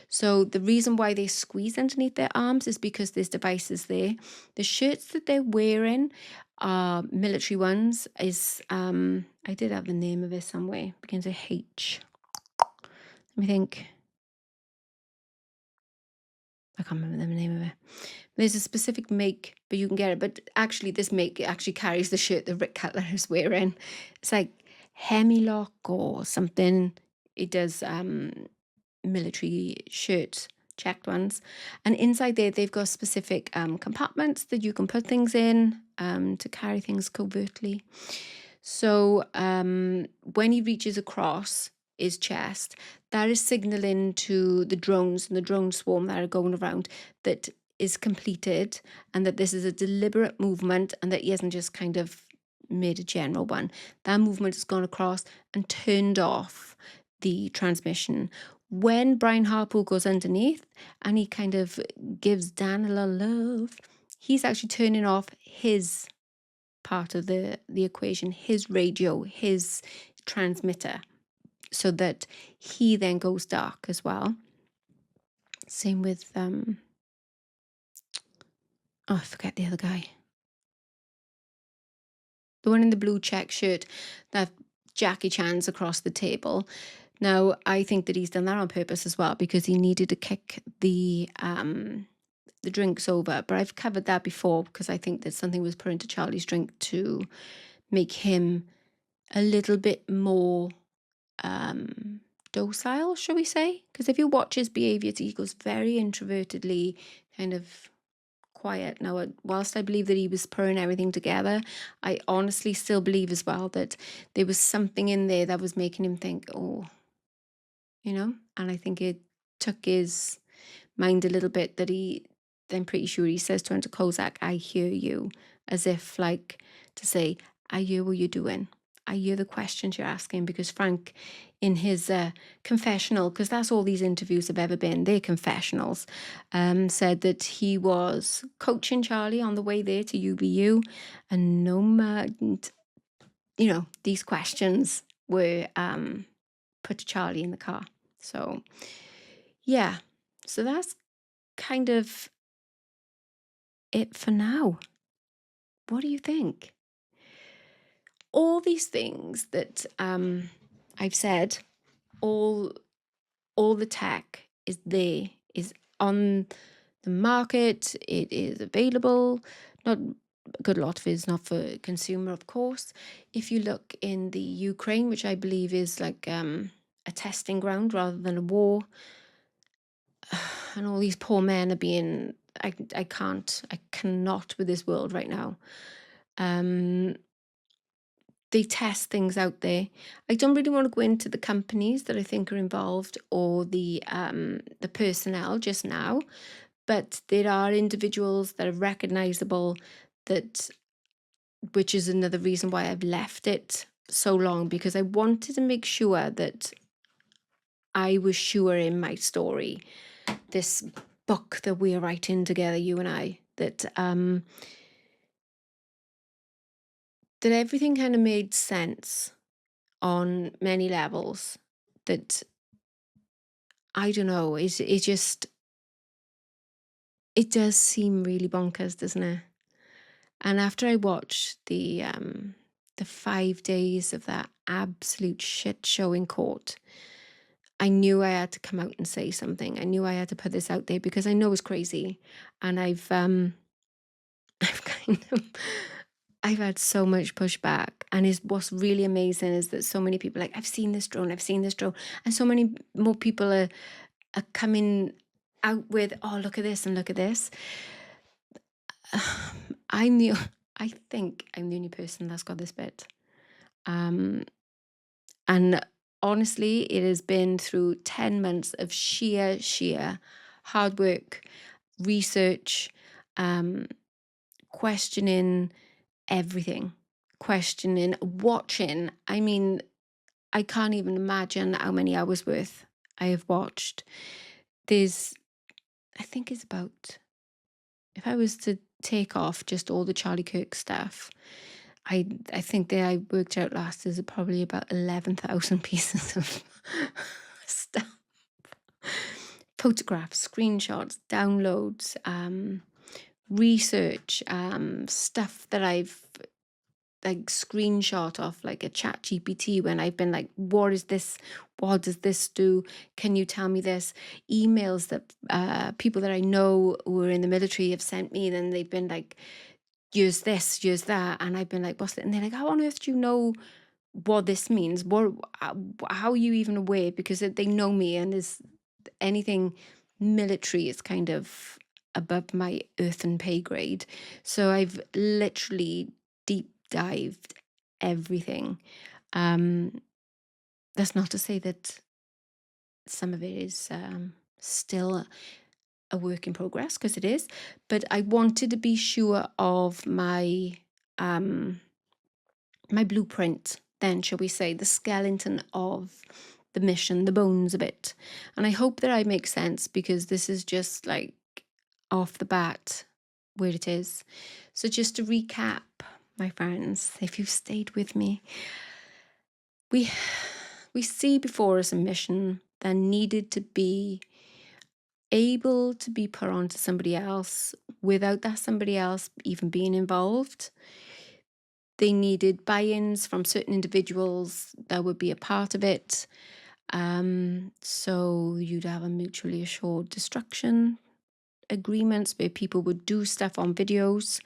So the reason why they squeeze underneath their arms is because there's devices there. The shirts that they're wearing are military ones. I did have the name of it somewhere. Begins with H. Let me think. I can't remember the name of it. There's a specific make, but you can get it. But actually, this make actually carries the shirt that Rick Cutler is wearing. It's like Hemilock or something. It does military shirts, checked ones, and inside there they've got specific compartments that you can put things in to carry things covertly. So when he reaches across his chest, that is signaling to the drones and the drone swarm that are going around that is completed, and that this is a deliberate movement, and that he hasn't just kind of made a general one. That movement has gone across and turned off the transmission. When Brian Harpool goes underneath and he kind of gives Dan a little love, he's actually turning off his part of the equation, his radio, his transmitter, so that he then goes dark as well. Same with I forget the other guy. The one in the blue check shirt that Jackie Chan's across the table. Now, I think that he's done that on purpose as well, because he needed to kick the drinks over. But I've covered that before, because I think that something was put into Charlie's drink to make him a little bit more docile, shall we say? Because if you watch his behaviour, he goes very introvertedly, kind of quiet. Now, whilst I believe that he was putting everything together, I honestly still believe as well that there was something in there that was making him think, oh, and I think it took his mind a little bit, that I'm pretty sure he says to Kozak, I hear you, as if like to say, I hear what you're doing. I hear the questions you're asking, because Frank, in his confessional, because that's all these interviews have ever been, they're confessionals, said that he was coaching Charlie on the way there to UBU, and these questions were put to Charlie in the car. So, yeah, so that's kind of it for now. What do you think? All these things that I've said, all the tech is there, is on the market, it is available. Not a good lot of it is not for consumer, of course. If you look in the Ukraine, which I believe is like a testing ground rather than a war, and all these poor men are being, I cannot with this world right now. They test things out there. I don't really want to go into the companies that I think are involved, or the personnel just now, but there are individuals that are recognizable, which is another reason why I've left it so long, because I wanted to make sure that I was sure in my story, this book that we're writing together, you and I, that everything kind of made sense on many levels that, I don't know, it just, it does seem really bonkers, doesn't it? And after I watched the 5 days of that absolute shit show in court, I knew I had to come out and say something. I knew I had to put this out there because I know it's crazy, and I've I've kind of I've had so much pushback, and what's really amazing is that so many people are like, I've seen this drone, and so many more people are coming out with, oh, look at this and look at this. I think I'm the only person that's got this bit. And honestly, it has been through 10 months of sheer hard work, research, questioning everything, watching. I mean, I can't even imagine how many hours worth I have watched. I think it's about, if I was to take off just all the Charlie Kirk stuff, I think that I worked out last is probably about 11,000 pieces of stuff. Photographs, screenshots, downloads, research, stuff that I've like screenshot off like a chat GPT when I've been like, what is this? What does this do? Can you tell me this? Emails that people that I know who are in the military have sent me, then they've been like, use this, use that. And I've been like, what's it? And they're like, how on earth do you know what this means? How are you even aware? Because they know me, and there's anything military is kind of above my earthen pay grade. So I've literally deep dived everything. That's not to say that some of it is still a work in progress, because it is, but I wanted to be sure of my my blueprint, then, shall we say, the skeleton of the mission, the bones of it. And I hope that I make sense, because this is just like off the bat where it is. So just to recap, my friends, if you've stayed with me, we see before us a mission that needed to be able to be put onto somebody else without that somebody else even being involved. They needed buy-ins from certain individuals that would be a part of it. So you'd have a mutually assured destruction agreements where people would do stuff on videos.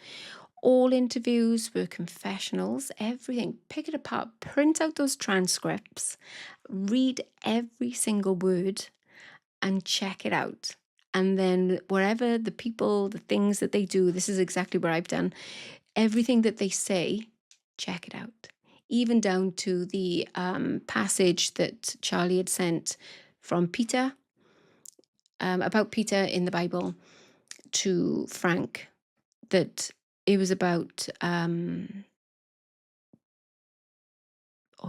All interviews were confessionals, everything. Pick it apart, print out those transcripts, read every single word and check it out. And then wherever the people, the things that they do, this is exactly what I've done. Everything that they say, check it out. Even down to the passage that Charlie had sent from Peter, about Peter in the Bible to Frank, that it was about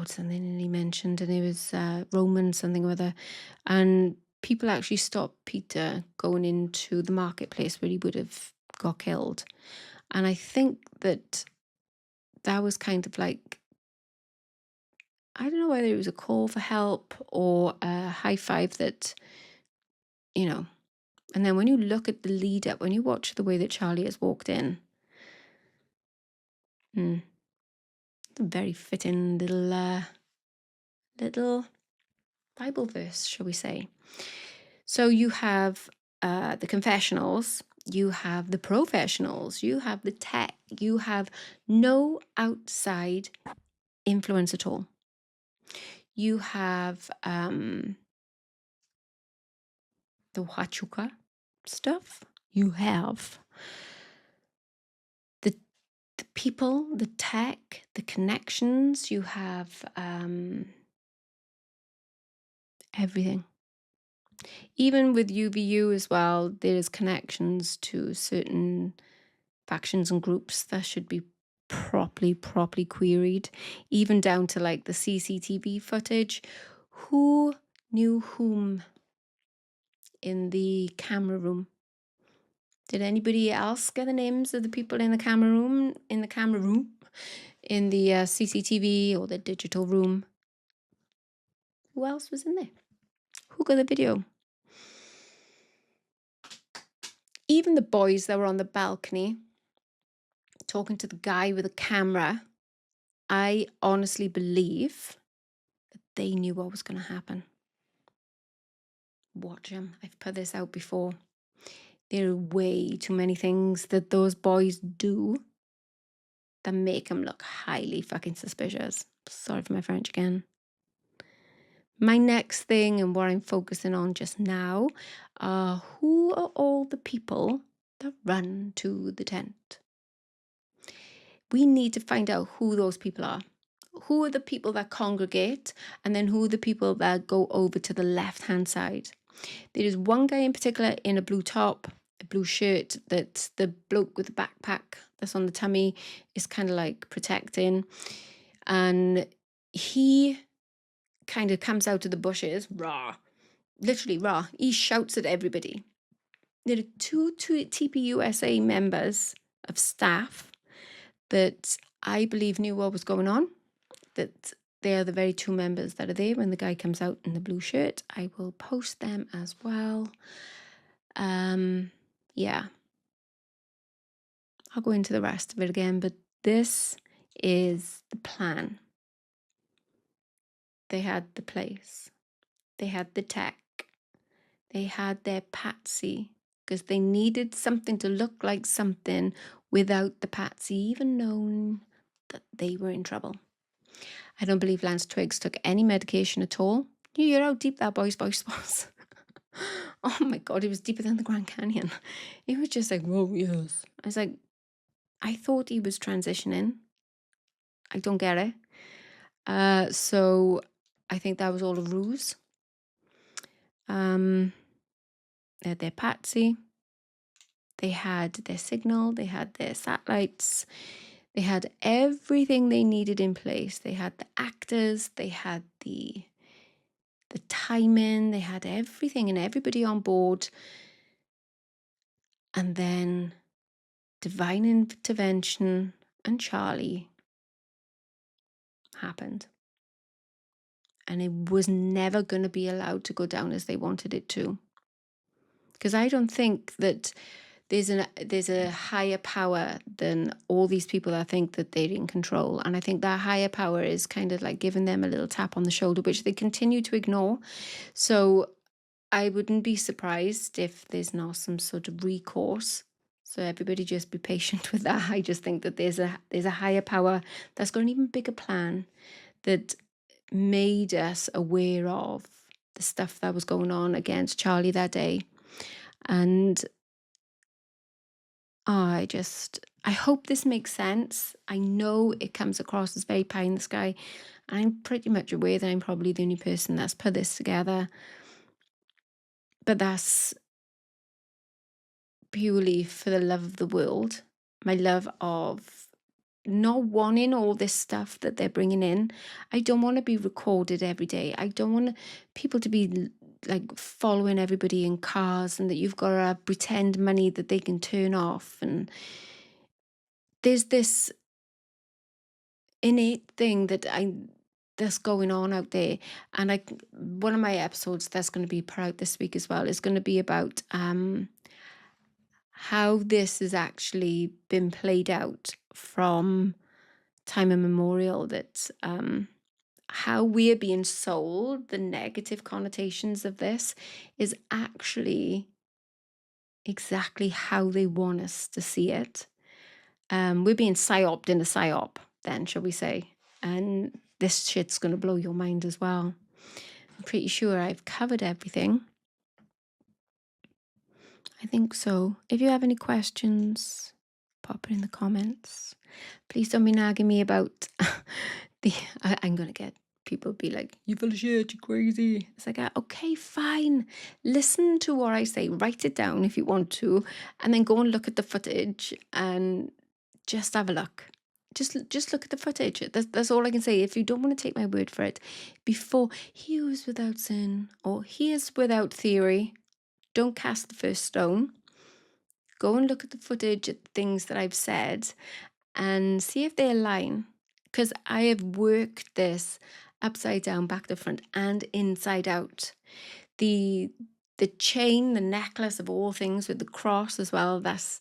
something he mentioned, and it was Roman something or other, and people actually stopped Peter going into the marketplace where he would have got killed. And I think that was kind of like, I don't know whether it was a call for help or a high five that, and then when you look at the lead up, when you watch the way that Charlie has walked in, it's a very fitting little Bible verse, shall we say. So you have the confessionals, you have the professionals, you have the tech, you have no outside influence at all. You have the Huachuca stuff. You have the people, the tech, the connections. You have everything. Even with UVU as well, there's connections to certain factions and groups that should be properly queried, even down to like the CCTV footage. Who knew whom in the camera room? Did anybody else get the names of the people in the camera room, in the CCTV or the digital room? who else was in there? Who got the video? Even the boys that were on the balcony talking to the guy with the camera, I honestly believe that they knew what was going to happen. Watch them. I've put this out before. There are way too many things that those boys do that make them look highly fucking suspicious. Sorry for my French again. My next thing and what I'm focusing on just now are who are all the people that run to the tent. We need to find out who those people are. Who are the people that congregate, and then who are the people that go over to the left-hand side. There is one guy in particular in a blue top, a blue shirt, that the bloke with the backpack that's on the tummy is kind of like protecting. And he kind of comes out of the bushes, rah, literally rah. He shouts at everybody. There are two TPUSA members of staff that I believe knew what was going on, that they are the very two members that are there when the guy comes out in the blue shirt. I will post them as well. Yeah. I'll go into the rest of it again, but this is the plan. They had the place. They had the tech. They had their patsy, because they needed something to look like something without the patsy even knowing that they were in trouble. I don't believe Lance Twiggs took any medication at all. You hear how deep that boy's voice was. Oh my God, it was deeper than the Grand Canyon. It was just like, whoa, yes. I was like, I thought he was transitioning. I don't get it. So I think that was all a ruse. They had their patsy. They had their signal. They had their satellites. They had everything they needed in place. They had the actors. They had the timing. They had everything and everybody on board. And then divine intervention and Charlie happened. And it was never going to be allowed to go down as they wanted it to. Because I don't think that there's a higher power than all these people that think that they're in control. And I think that higher power is kind of like giving them a little tap on the shoulder, which they continue to ignore. So I wouldn't be surprised if there's not some sort of recourse. So everybody just be patient with that. I just think that there's a higher power that's got an even bigger plan that made us aware of the stuff that was going on against Charlie that day. And I hope this makes sense. I know it comes across as very pie in the sky. I'm pretty much aware that I'm probably the only person that's put this together. But that's purely for the love of the world. My love of not wanting all this stuff that they're bringing in. I don't want to be recorded every day. I don't want people to be like following everybody in cars and that you've got to pretend money that they can turn off. And there's this innate thing that's going on out there. And one of my episodes that's going to be put out this week as well is going to be about how this has actually been played out from time immemorial, that how we're being sold the negative connotations of this is actually exactly how they want us to see it. We're being psyoped in a psyop then, shall we say. And this shit's going to blow your mind as well. I'm pretty sure I've covered everything. I think so. If you have any questions, pop it in the comments. Please don't be nagging me about I'm going to get people be like, you full of shit, you crazy. It's like, okay, fine. Listen to what I say. Write it down if you want to. And then go and look at the footage and just have a look. Just look at the footage. That's all I can say. If you don't want to take my word for it, before he who is without sin or he is without theory, don't cast the first stone. Go and look at the footage, at the things that I've said, and see if they align. Because I have worked this upside down, back to front, and inside out. The chain, the necklace of all things with the cross as well, that's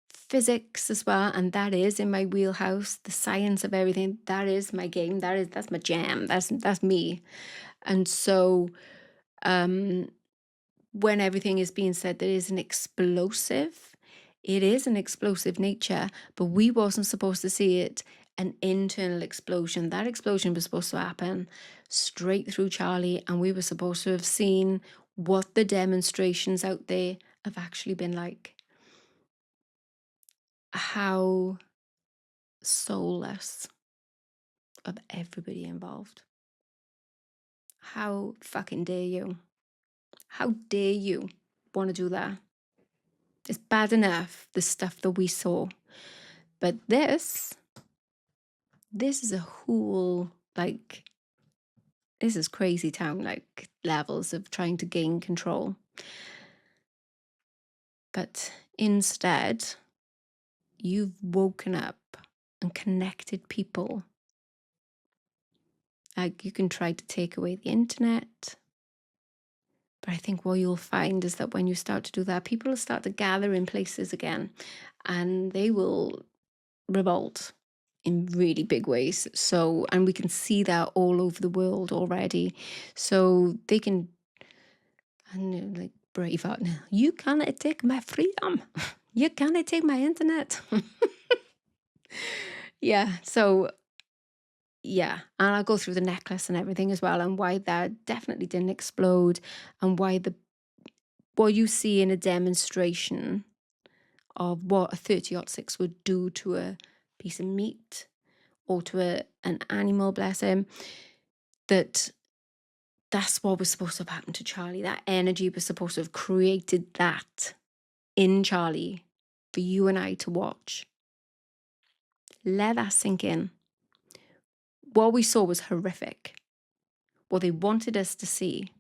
physics as well, and that is in my wheelhouse. The science of everything, that is my game. That's my jam. That's me. And so when everything is being said that is an explosive, it is an explosive nature, but we wasn't supposed to see it an internal explosion. That explosion was supposed to happen straight through Charlie, and we were supposed to have seen what the demonstrations out there have actually been like. How soulless of everybody involved. How fucking dare you? How dare you want to do that? It's bad enough, the stuff that we saw. But this is a whole, like, this is crazy town, like, levels of trying to gain control. But instead, you've woken up and connected people. Like, you can try to take away the internet, but I think what you'll find is that when you start to do that, people will start to gather in places again, and they will revolt in really big ways. So, and we can see that all over the world already. So they can, I don't know, like brave out now. You cannot take my freedom. You cannot take my internet. Yeah. So yeah, and I'll go through the necklace and everything as well, and why that definitely didn't explode, and why what you see in a demonstration of what a 30-06 would do to a piece of meat or to an animal, bless him, that's what was supposed to have happened to Charlie. That energy was supposed to have created that in Charlie for you and I to watch. Let that sink in. What we saw was horrific. What they wanted us to see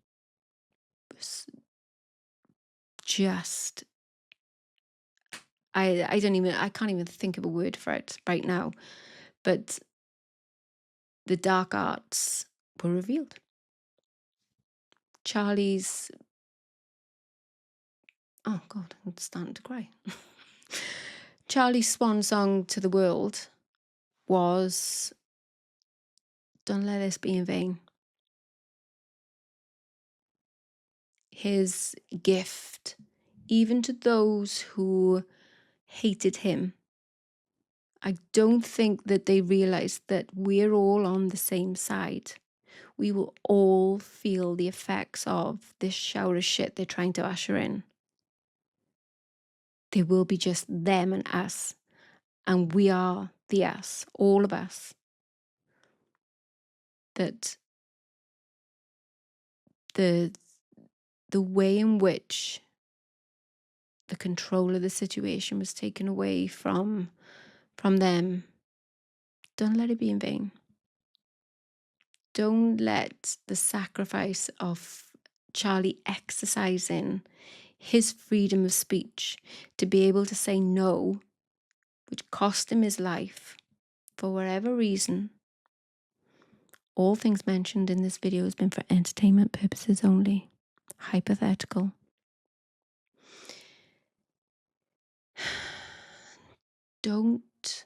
was just, I can't even think of a word for it right now, but the dark arts were revealed. Charlie's, oh God, I'm starting to cry. Charlie's swan song to the world was, don't let this be in vain. His gift, even to those who hated him, I don't think that they realized that we're all on the same side. We will all feel the effects of this shower of shit they're trying to usher in. They will be just them and us. And we are the us, all of us. That the way in which the control of the situation was taken away from them, don't let it be in vain. Don't let the sacrifice of Charlie exercising his freedom of speech to be able to say no, which cost him his life for whatever reason. All things mentioned in this video has been for entertainment purposes only. Hypothetical. Don't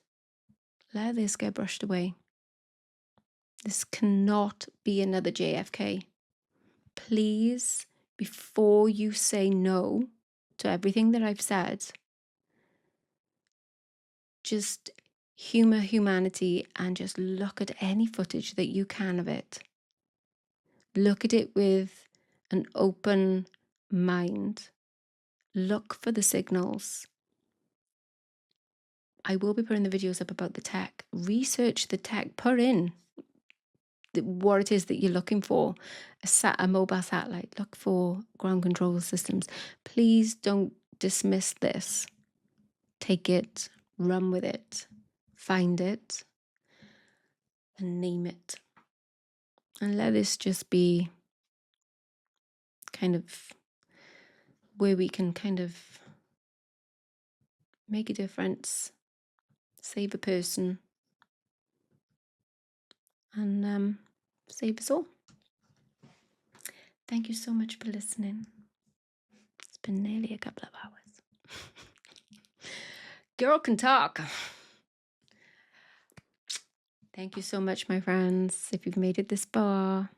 let this get brushed away. This cannot be another JFK. Please, before you say no to everything that I've said, just humor humanity and just look at any footage that you can of it. Look at it with an open mind. Look for the signals. I will be putting the videos up about the tech. Research the tech. Put in what it is that you're looking for. A mobile satellite. Look for ground control systems. Please don't dismiss this. Take it, run with it, find it, and name it. And let this just be kind of where we can kind of make a difference, save a person, and save us all. Thank you so much for listening. It's been nearly a couple of hours. Girl can talk. Thank you so much, my friends, if you've made it this far.